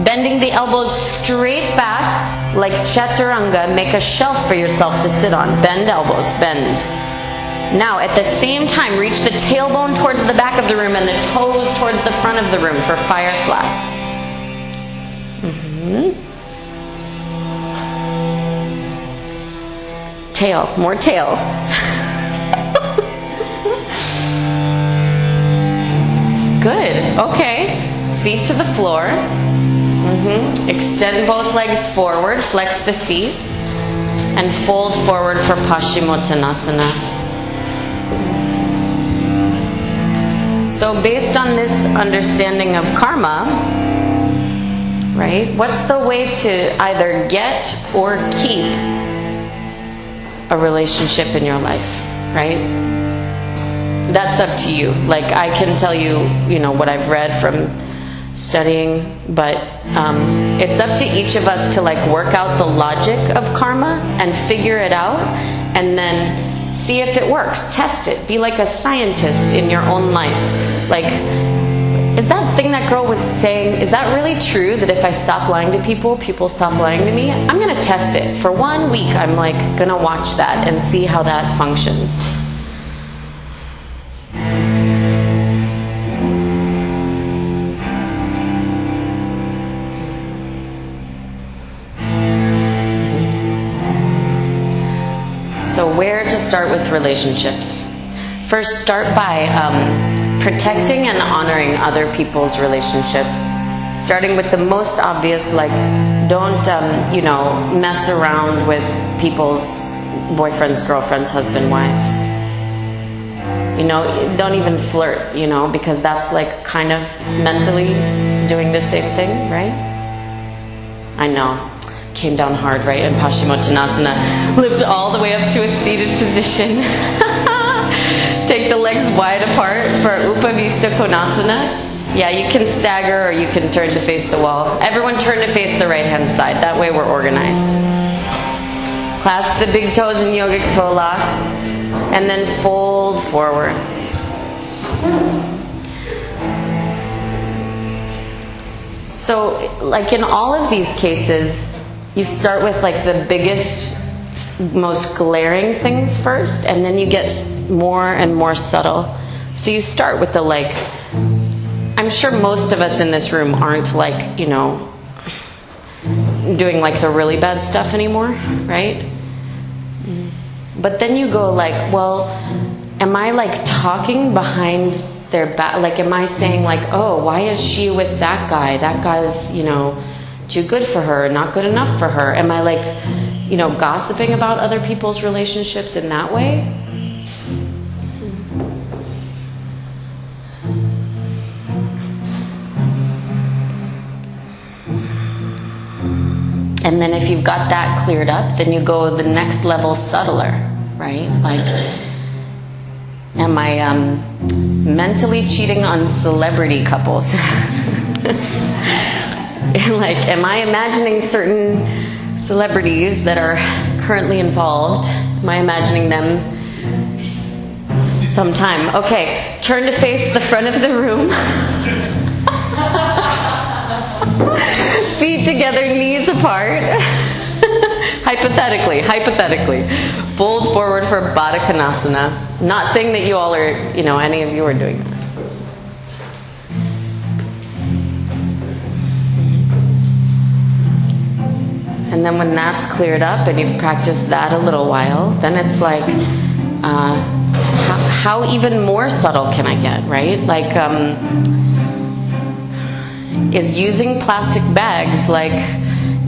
Bending the elbows straight back like chaturanga. Make a shelf for yourself to sit on. Bend elbows, bend. Now, at the same time, reach the tailbone towards the back of the room and the toes towards the front of the room for firefly. Tail, more tail. Good. Okay. Feet to the floor. Extend both legs forward. Flex the feet. And fold forward for Paschimottanasana. So based on this understanding of karma, right, what's the way to either get or keep a relationship in your life, right? That's up to you. Like, I can tell you, what I've read from studying, but it's up to each of us to work out the logic of karma and figure it out, and then see if it works. Test it. Be like a scientist in your own life. Like, is that thing that girl was saying, is that really true, that if I stop lying to people, people stop lying to me? I'm going to test it. For 1 week, I'm going to watch that and see how that functions. So where to start with relationships? First, start by protecting and honoring other people's relationships. Starting with the most obvious, don't, mess around with people's boyfriends, girlfriends, husband, wives. Don't even flirt, because that's kind of mentally doing the same thing, right? I know. Came down hard, right? In Paschimottanasana. Lift all the way up to a seated position. Take the legs wide apart for Upavista Konasana. Yeah, you can stagger or you can turn to face the wall. Everyone turn to face the right hand side. That way we're organized. Clasp the big toes in yogic toe lock. And then fold forward. So, in all of these cases, you start with the biggest, most glaring things first, and then you get more and more subtle. So you start with the I'm sure most of us in this room aren't doing the really bad stuff anymore, right? But then you go well, am I talking behind their back? Am I saying oh, why is she with that guy? That guy's, too good for her, not good enough for her. Am I gossiping about other people's relationships in that way? And then if you've got that cleared up, then you go the next level subtler, right? Am I mentally cheating on celebrity couples? Am I imagining certain celebrities that are currently involved? Am I imagining them sometime? Okay, turn to face the front of the room. Feet together, knees apart. Hypothetically. Fold forward for Baddha Konasana. Not saying that you all are, any of you are doing that. And then when that's cleared up and you've practiced that a little while, then it's how even more subtle can I get, right? Like, is using plastic bags like,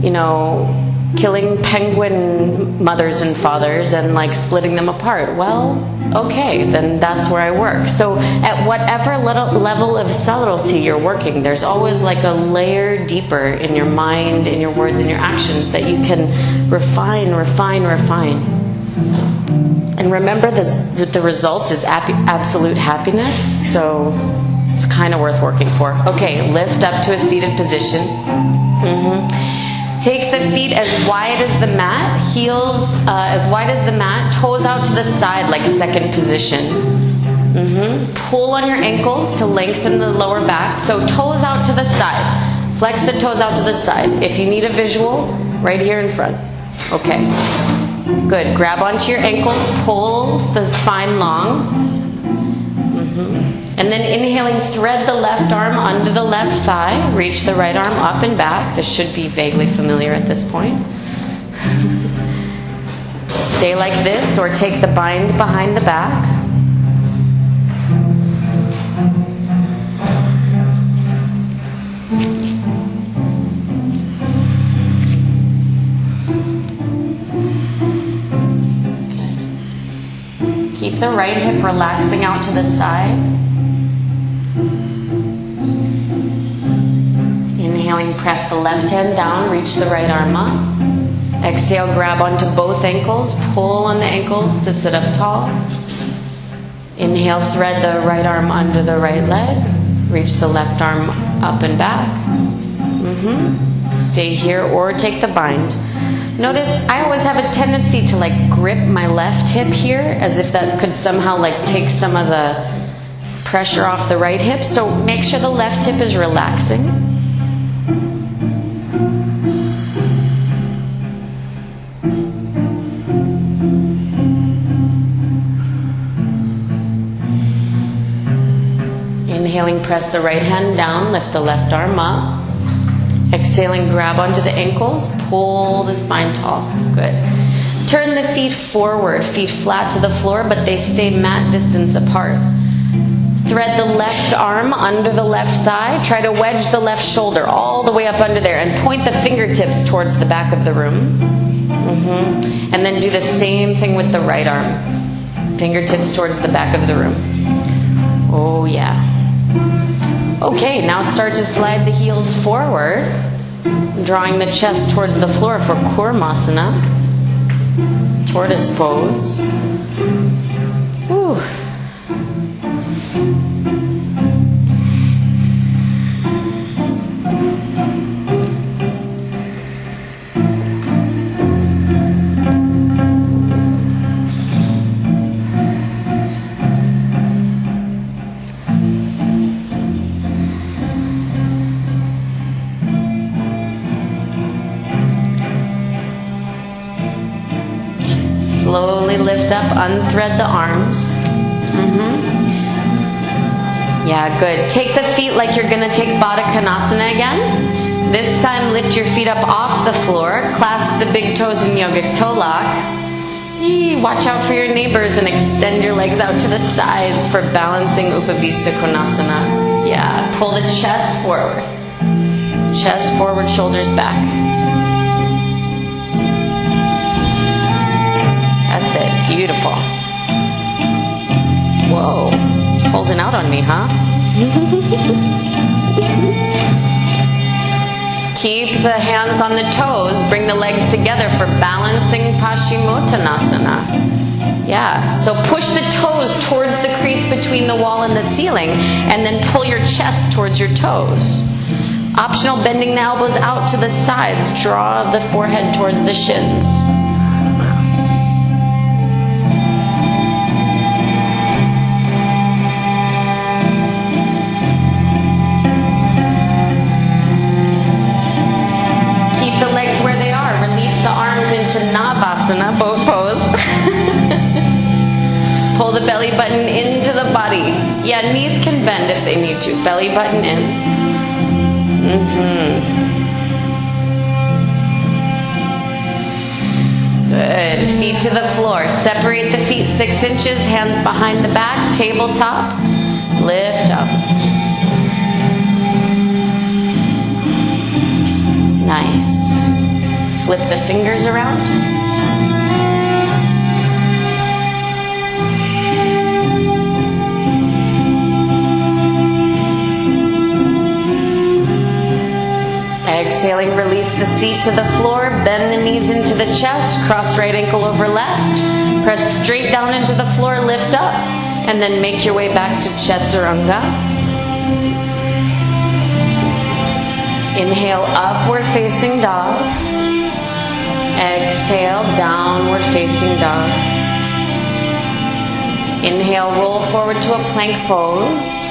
you know, killing penguin mothers and fathers and like splitting them apart? Well, okay, then that's where I work. So at whatever level of subtlety you're working, there's always like a layer deeper in your mind, in your words, in your actions that you can refine. And remember, the result is absolute happiness, so it's kind of worth working for. Okay, lift up to a seated position. Take the feet as wide as the mat, heels as wide as the mat, toes out to the side like second position. Pull on your ankles to lengthen the lower back, so toes out to the side. Flex the toes out to the side. If you need a visual, right here in front. Okay. Good. Grab onto your ankles, pull the spine long. And then inhaling, thread the left arm under the left thigh, reach the right arm up and back. This should be vaguely familiar at this point. Stay like this or take the bind behind the back. Keep the right hip relaxing out to the side. Inhaling, press the left hand down, reach the right arm up. Exhale, grab onto both ankles, pull on the ankles to sit up tall. Inhale, thread the right arm under the right leg, reach the left arm up and back. Stay here or take the bind. Notice I always have a tendency to like grip my left hip here as if that could somehow like take some of the pressure off the right hip. So make sure the left hip is relaxing. Inhaling, press the right hand down, lift the left arm up. Exhaling, grab onto the ankles, pull the spine tall. Good. Turn the feet forward, feet flat to the floor, but they stay mat distance apart. Thread the left arm under the left thigh. Try to wedge the left shoulder all the way up under there and point the fingertips towards the back of the room. And then do the same thing with the right arm. Fingertips towards the back of the room. Oh yeah. Okay, now start to slide the heels forward, drawing the chest towards the floor for Kurmasana, tortoise pose. Ooh. Slowly lift up, unthread the arms. Yeah, good. Take the feet like you're going to take Baddha Konasana again. This time lift your feet up off the floor. Clasp the big toes in yogic toe lock. Watch out for your neighbors and extend your legs out to the sides for balancing Upavista Konasana. Yeah, pull the chest forward. Chest forward, shoulders back. That's it. Beautiful. Whoa. Holding out on me, huh? Keep the hands on the toes. Bring the legs together for balancing Paschimottanasana. Yeah. So push the toes towards the crease between the wall and the ceiling, and then pull your chest towards your toes. Optional, bending the elbows out to the sides. Draw the forehead towards the shins. Into Navasana, boat pose. Pull the belly button into the body. Yeah, knees can bend if they need to. Belly button in. Good. Feet to the floor. Separate the feet 6 inches, hands behind the back, tabletop. Lift up. Nice. Flip the fingers around. Exhaling, release the seat to the floor. Bend the knees into the chest. Cross right ankle over left. Press straight down into the floor. Lift up. And then make your way back to Chaturanga. Inhale, upward facing dog. Exhale, downward facing dog. Inhale, roll forward to a plank pose.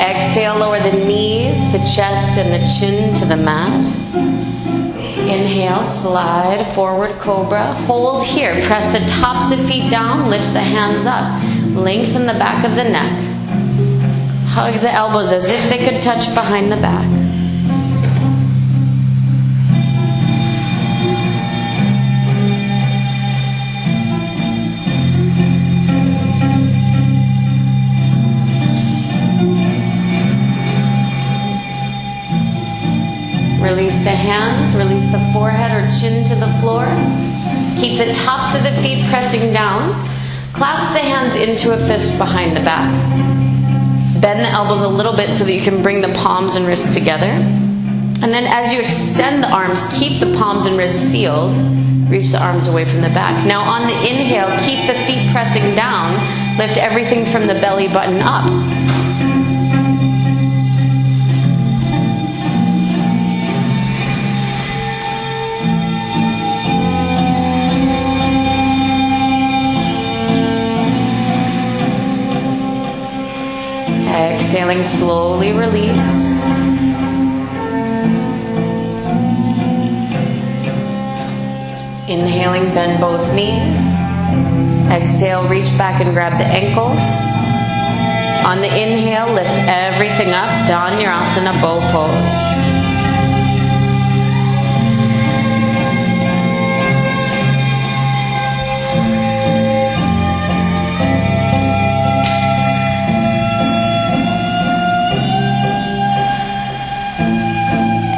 Exhale, lower the knees, the chest, and the chin to the mat. Inhale, slide, forward cobra. Hold here. Press the tops of feet down, lift the hands up. Lengthen the back of the neck. Hug the elbows as if they could touch behind the back. Release the hands, release the forehead or chin to the floor. Keep the tops of the feet pressing down. Clasp the hands into a fist behind the back. Bend the elbows a little bit so that you can bring the palms and wrists together. And then as you extend the arms, keep the palms and wrists sealed. Reach the arms away from the back. Now on the inhale, keep the feet pressing down. Lift everything from the belly button up. Exhaling, slowly release. Inhaling, bend both knees. Exhale, reach back and grab the ankles. On the inhale, lift everything up. Dhanurasana, bow pose.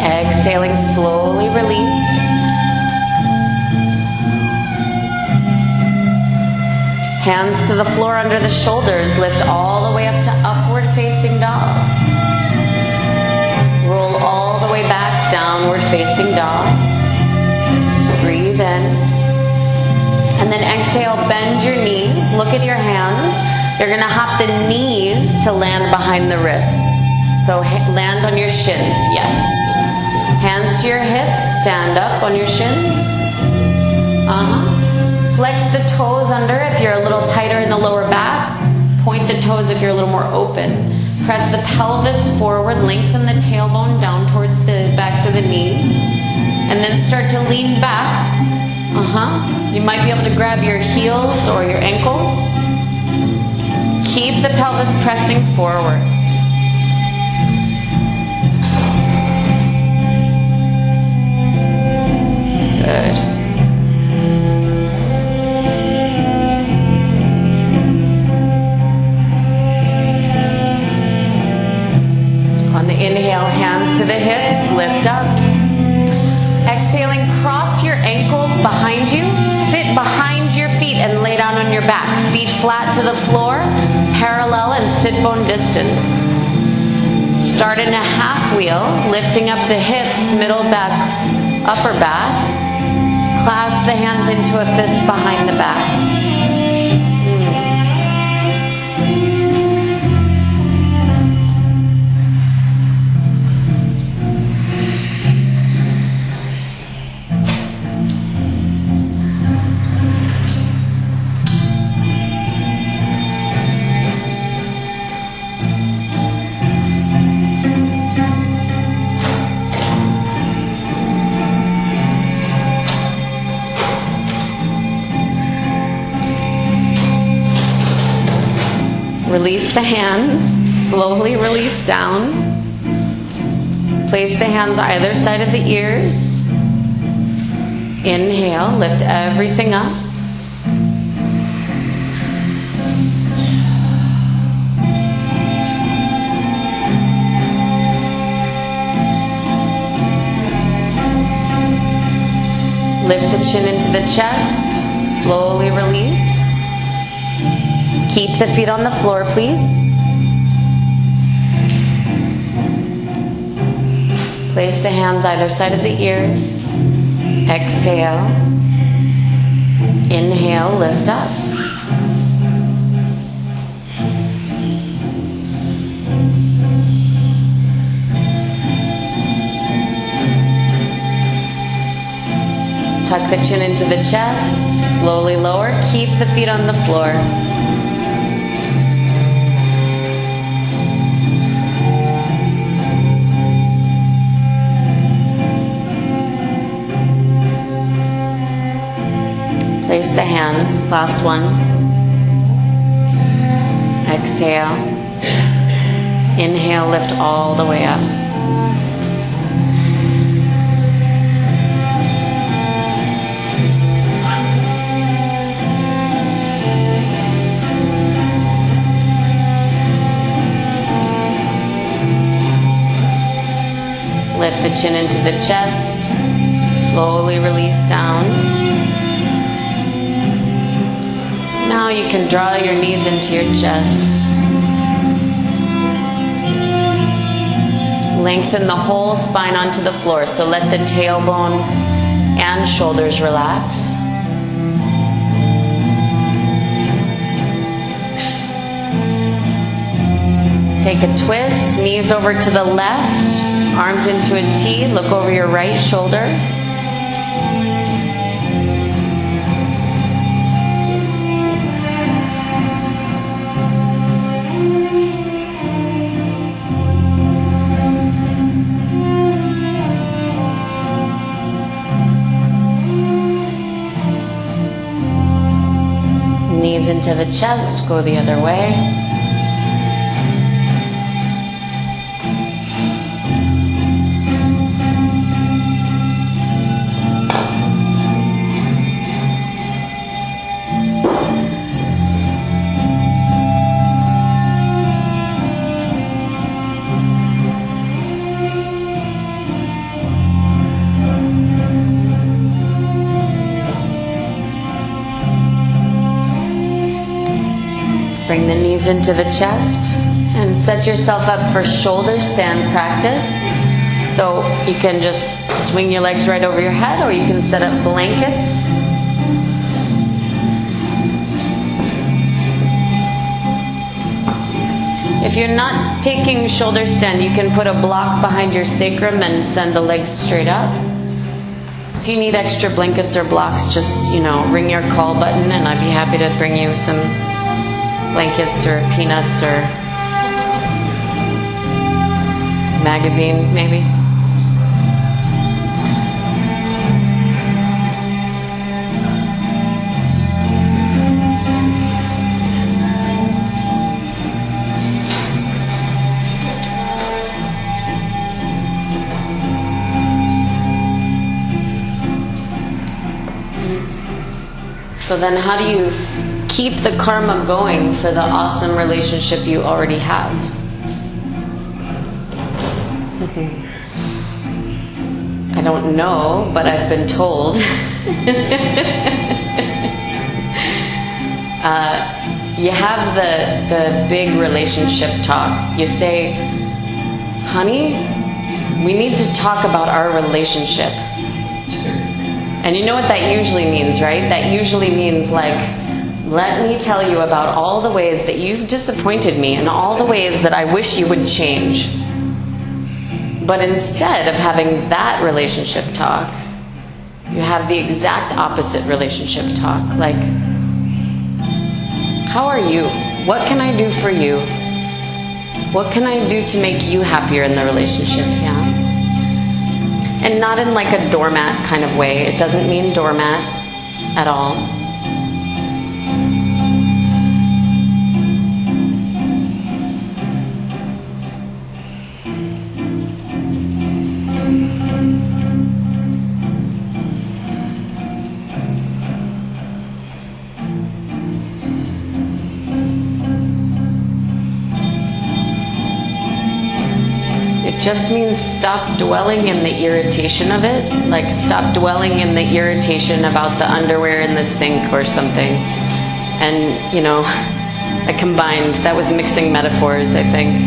Exhaling, slowly release. Hands to the floor under the shoulders. Lift all the way up to upward facing dog. Roll all the way back, downward facing dog. Breathe in. And then exhale, bend your knees. Look at your hands. You're going to hop the knees to land behind the wrists. So land on your shins, yes. Hands to your hips, stand up on your shins. Flex the toes under if you're a little tighter in the lower back. Point the toes if you're a little more open. Press the pelvis forward, lengthen the tailbone down towards the backs of the knees. And then start to lean back. You might be able to grab your heels or your ankles. Keep the pelvis pressing forward. Good. On the inhale, hands to the hips, lift up. Exhaling, cross your ankles behind you. Sit behind your feet and lay down on your back. Feet flat to the floor, parallel and sit bone distance. Start in a half wheel, lifting up the hips, middle back, upper back. Clasp the hands into a fist behind the back. Release the hands, slowly release down. Place the hands either side of the ears. Inhale, lift everything up. Lift the chin into the chest, slowly release. Keep the feet on the floor, please. Place the hands either side of the ears. Exhale. Inhale, lift up. Tuck the chin into the chest, slowly lower, keep the feet on the floor. Place the hands, last one. Exhale. Inhale, lift all the way up. Lift the chin into the chest, slowly release down. Now you can draw your knees into your chest. Lengthen the whole spine onto the floor, so let the tailbone and shoulders relax. Take a twist, knees over to the left, arms into a T, look over your right shoulder. Knees into the chest, go the other way. Bring the knees into the chest and set yourself up for shoulder stand practice. So you can just swing your legs right over your head, or you can set up blankets. If you're not taking shoulder stand, you can put a block behind your sacrum and send the legs straight up. If you need extra blankets or blocks, just, ring your call button and I'd be happy to bring you some blankets or peanuts or magazine, maybe. So then how do you keep the karma going for the awesome relationship you already have? I don't know, but I've been told. You have the big relationship talk. You say, honey, we need to talk about our relationship. And you know what that usually means, right? That usually means like, let me tell you about all the ways that you've disappointed me and all the ways that I wish you would change. But instead of having that relationship talk, you have the exact opposite relationship talk. Like, how are you? What can I do for you? What can I do to make you happier in the relationship? Yeah. And not in like a doormat kind of way. It doesn't mean doormat at all. It just means stop dwelling in the irritation of it. Like stop dwelling in the irritation about the underwear in the sink or something. And, you know, I combined, that was mixing metaphors, I think.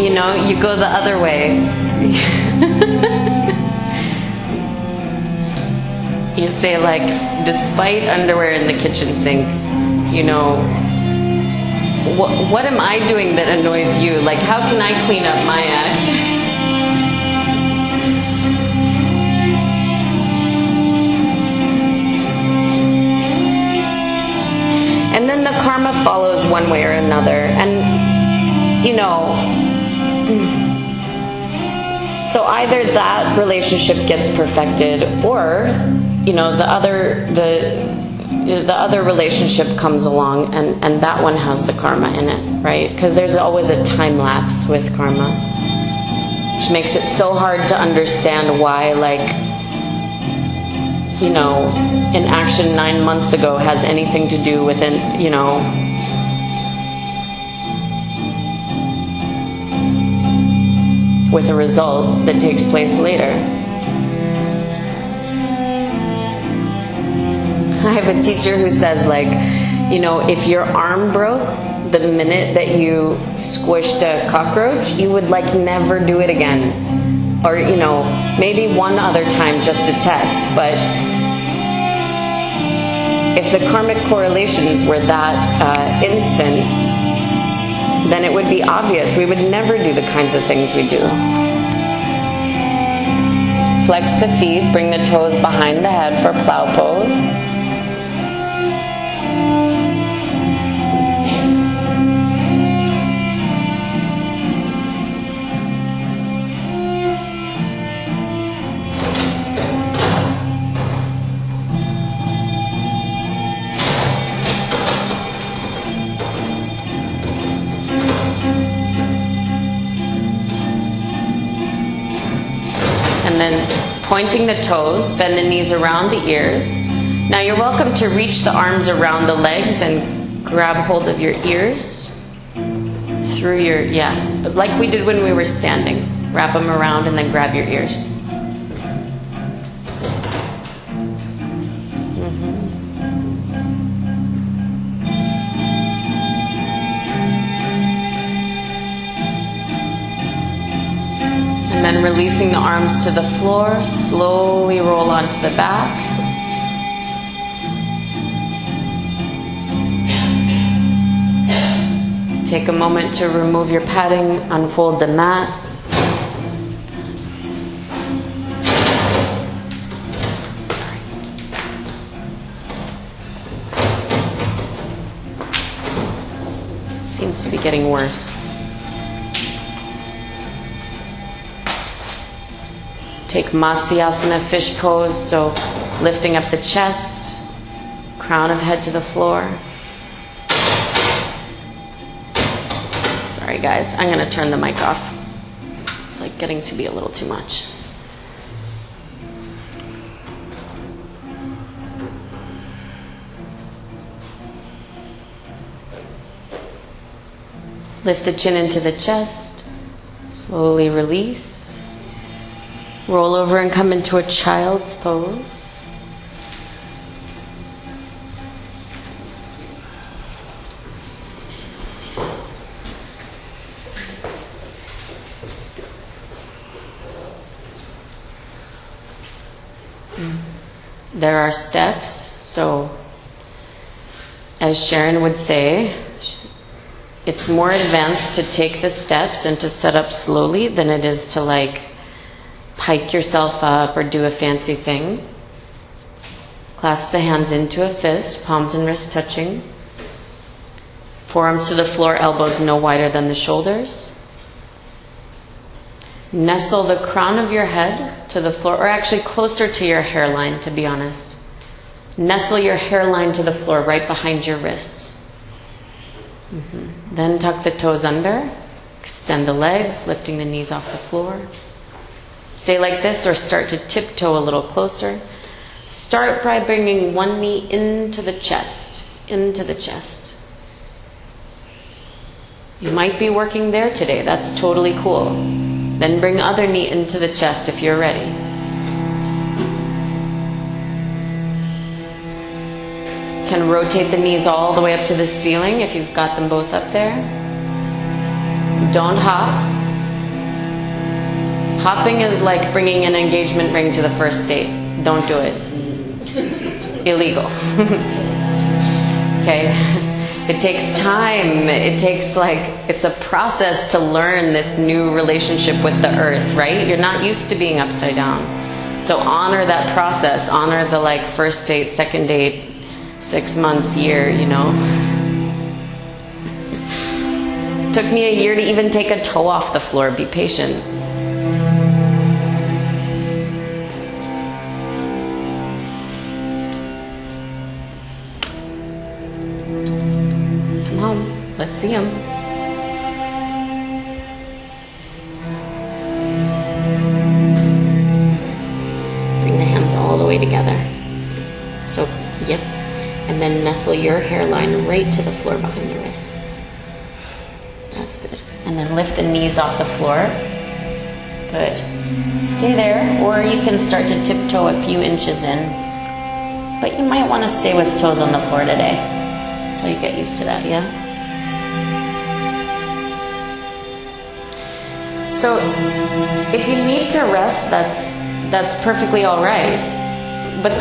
You know, you go the other way. You say like, despite underwear in the kitchen sink, you know, what am I doing that annoys you? Like, how can I clean up my act? And then the karma follows one way or another. And, you know, so either that relationship gets perfected, or, you know, the other relationship comes along, and that one has the karma in it, right? Because there's always a time lapse with karma, which makes it so hard to understand why, like, you know, an action 9 months ago has anything to do with an, you know, with a result that takes place later. I have a teacher who says, like, you know, if your arm broke the minute that you squished a cockroach, you would like never do it again. Or, you know, maybe one other time just to test. But if the karmic correlations were that instant, then it would be obvious. We would never do the kinds of things we do. Flex the feet, bring the toes behind the head for plow pose. And then pointing the toes, bend the knees around the ears. Now you're welcome to reach the arms around the legs and grab hold of your ears through your, like we did when we were standing. Wrap them around and then grab your ears. And then releasing the arms to the floor, slowly roll onto the back. Take a moment to remove your padding, unfold the mat. Sorry. It seems to be getting worse. Take Matsyasana, fish pose, so lifting up the chest, crown of head to the floor. Sorry guys, I'm going to turn the mic off. It's like getting to be a little too much. Lift the chin into the chest, slowly release. Roll over and come into a child's pose. There are steps, so as Sharon would say, it's more advanced to take the steps and to set up slowly than it is to like hike yourself up or do a fancy thing. Clasp the hands into a fist, palms and wrists touching. Forearms to the floor, elbows no wider than the shoulders. Nestle the crown of your head to the floor, or actually closer to your hairline, to be honest. Nestle your hairline to the floor, right behind your wrists. Then tuck the toes under. Extend the legs, lifting the knees off the floor. Stay like this or start to tiptoe a little closer. Start by bringing one knee into the chest, You might be working there today. That's totally cool. Then bring other knee into the chest if you're ready. You can rotate the knees all the way up to the ceiling if you've got them both up there. Don't hop. Hopping is like bringing an engagement ring to the first date. Don't do it. Illegal. Okay? It takes time. It takes it's a process to learn this new relationship with the earth, right? You're not used to being upside down. So honor that process. Honor the first date, second date, 6 months, year, Took me a year to even take a toe off the floor. Be patient. Come on, let's see them. Bring the hands all the way together. So, yep. And then nestle your hairline right to the floor behind the wrists. That's good. And then lift the knees off the floor. Good. Stay there, or you can start to tiptoe a few inches in. But you might want to stay with toes on the floor today until you get used to that, yeah? So, if you need to rest, that's perfectly all right. But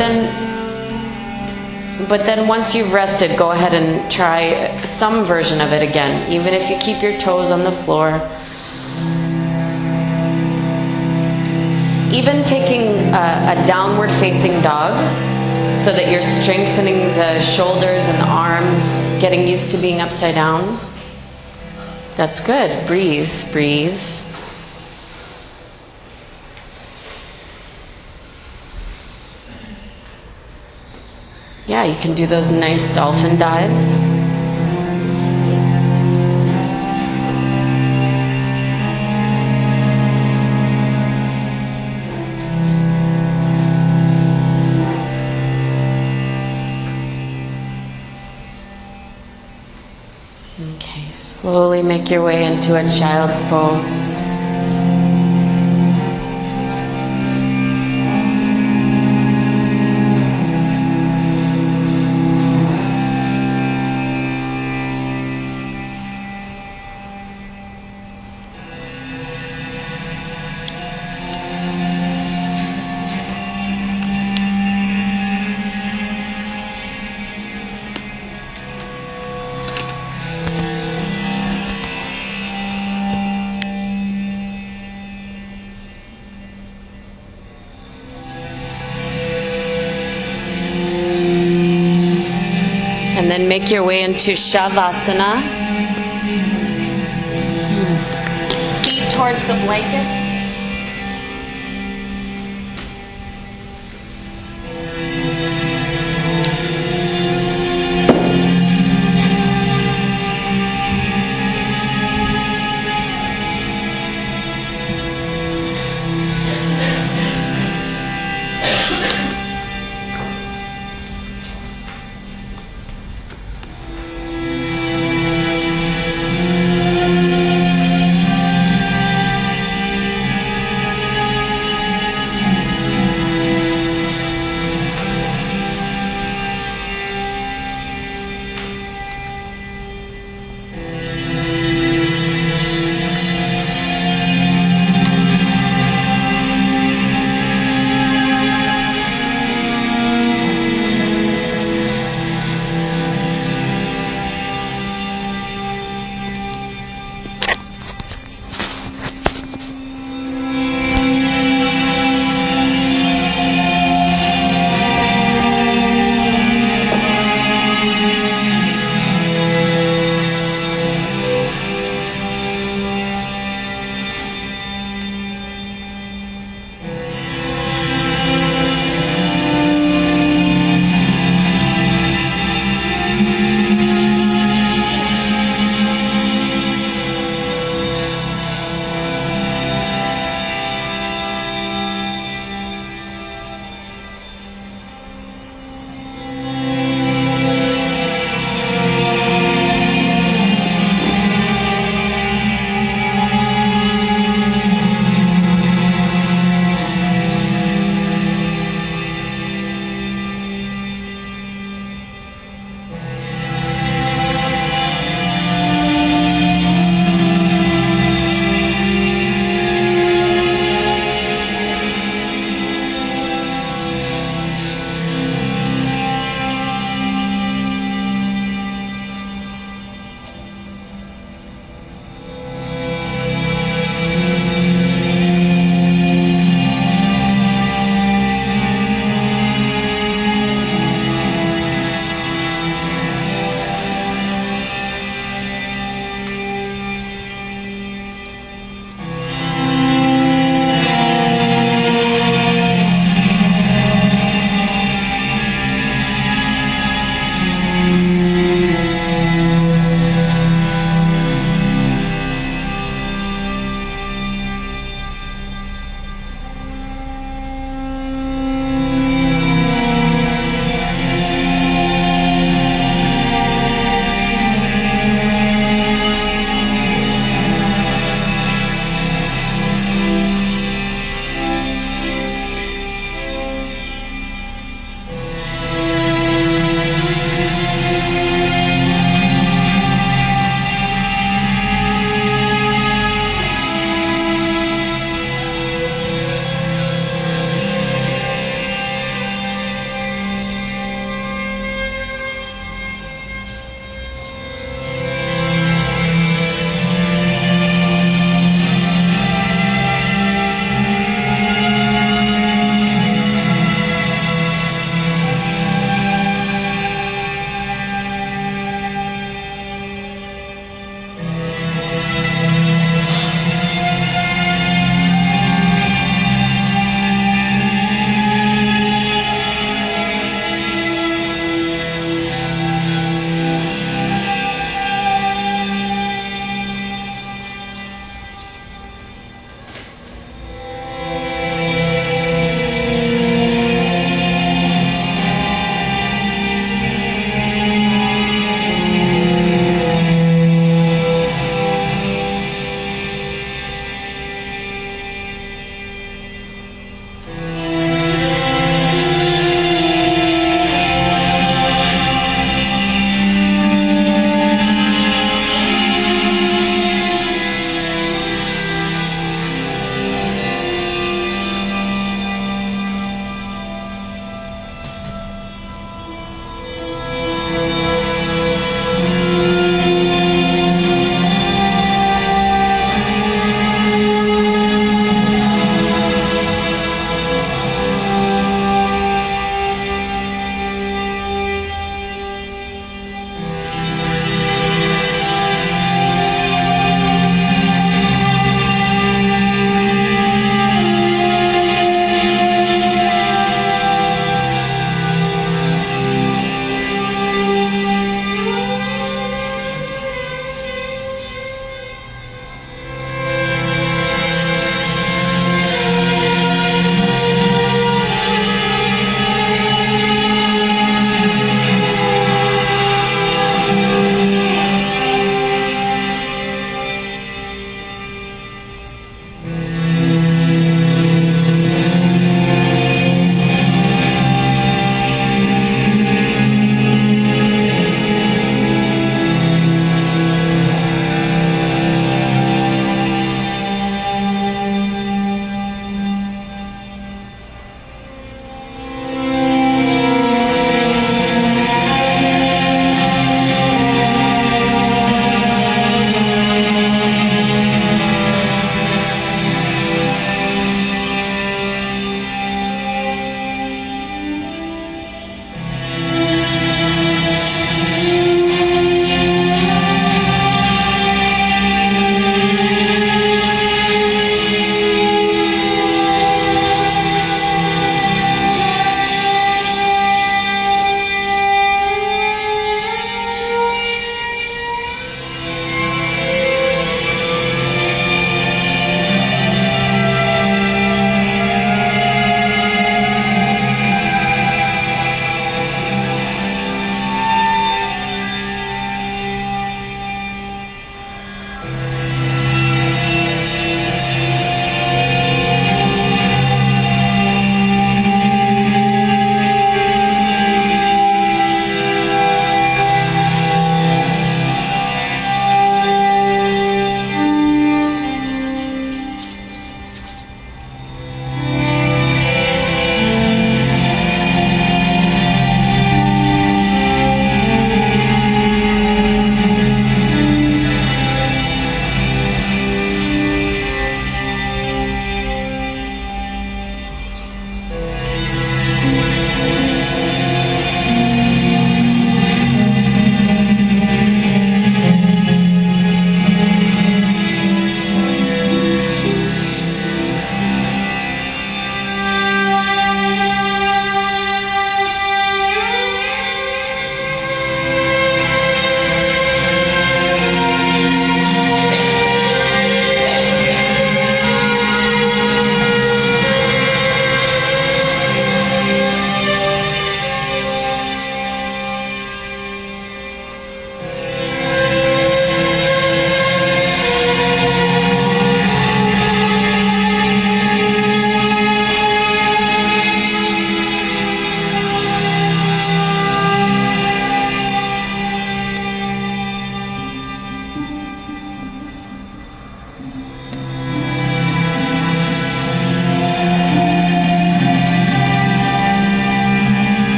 then once you've rested, go ahead and try some version of it again, even if you keep your toes on the floor. Even taking a downward facing dog so that you're strengthening the shoulders and the arms, getting used to being upside down. That's good. Breathe, breathe. Yeah, you can do those nice dolphin dives. Okay, slowly make your way into a child's pose. And then make your way into Shavasana. Feet towards the blankets.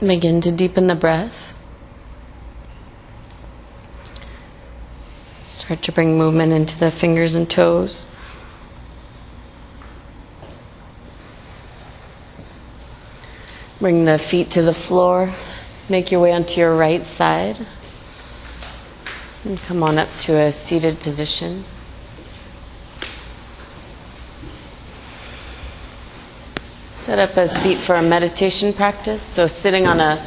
Begin to deepen the breath. Start to bring movement into the fingers and toes. Bring the feet to the floor. Make your way onto your right side. And come on up to a seated position. Set up a seat for a meditation practice. So sitting on a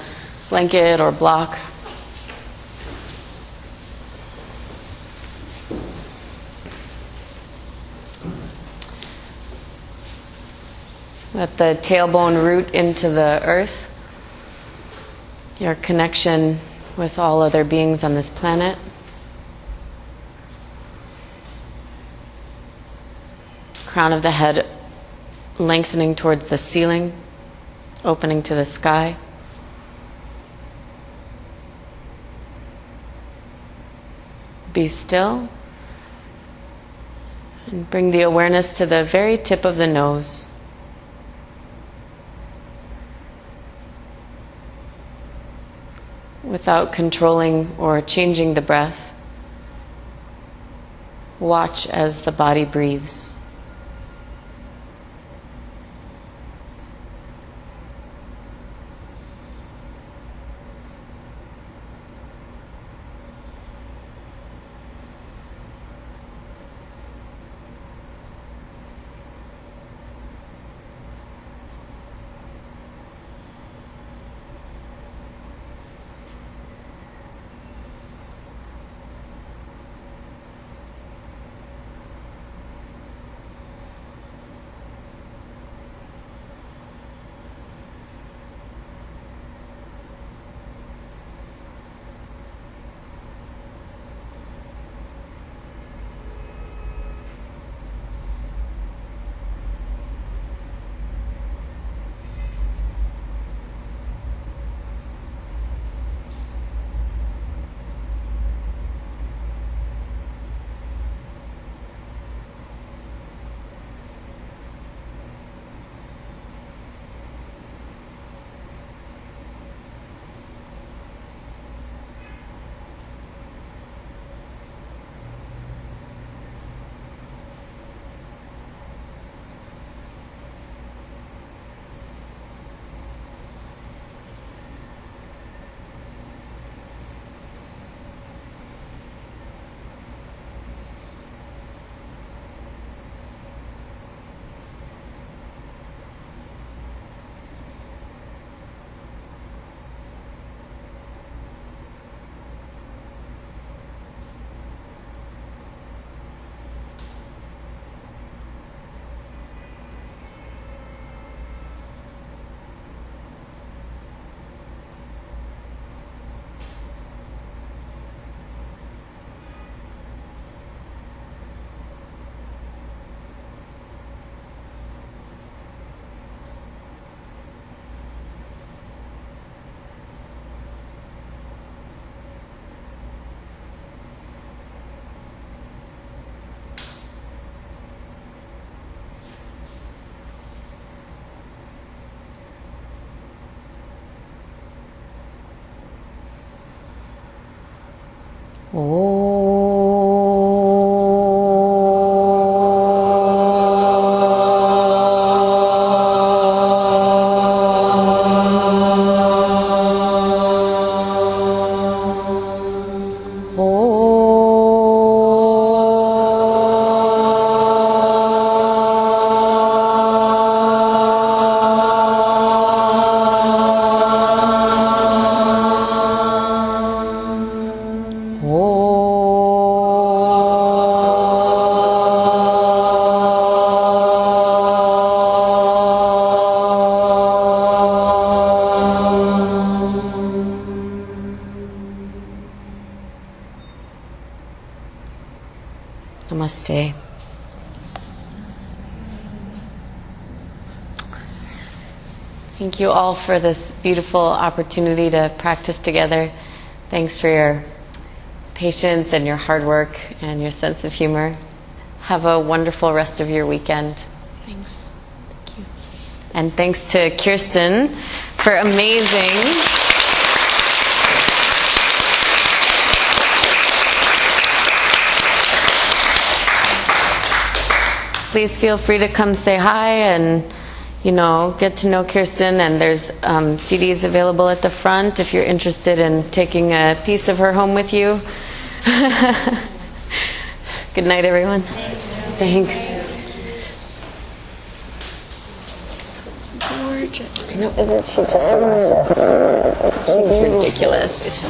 blanket or block. Let the tailbone root into the earth. Your connection with all other beings on this planet. Crown of the head lengthening towards the ceiling, opening to the sky. Be still and bring the awareness to the very tip of the nose. Without controlling or changing the breath, watch as the body breathes. Namaste. Thank you all for this beautiful opportunity to practice together. Thanks for your patience and your hard work and your sense of humor. Have a wonderful rest of your weekend. Thanks. Thank you. And thanks to Kirsten for amazing. Please feel free to come say hi and, you know, get to know Kirsten. And there's CDs available at the front if you're interested in taking a piece of her home with you. Good night, everyone. Thanks. Gorgeous. I know, isn't she just luscious? She's ridiculous.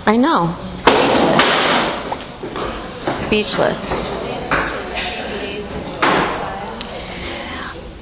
I know. Speechless.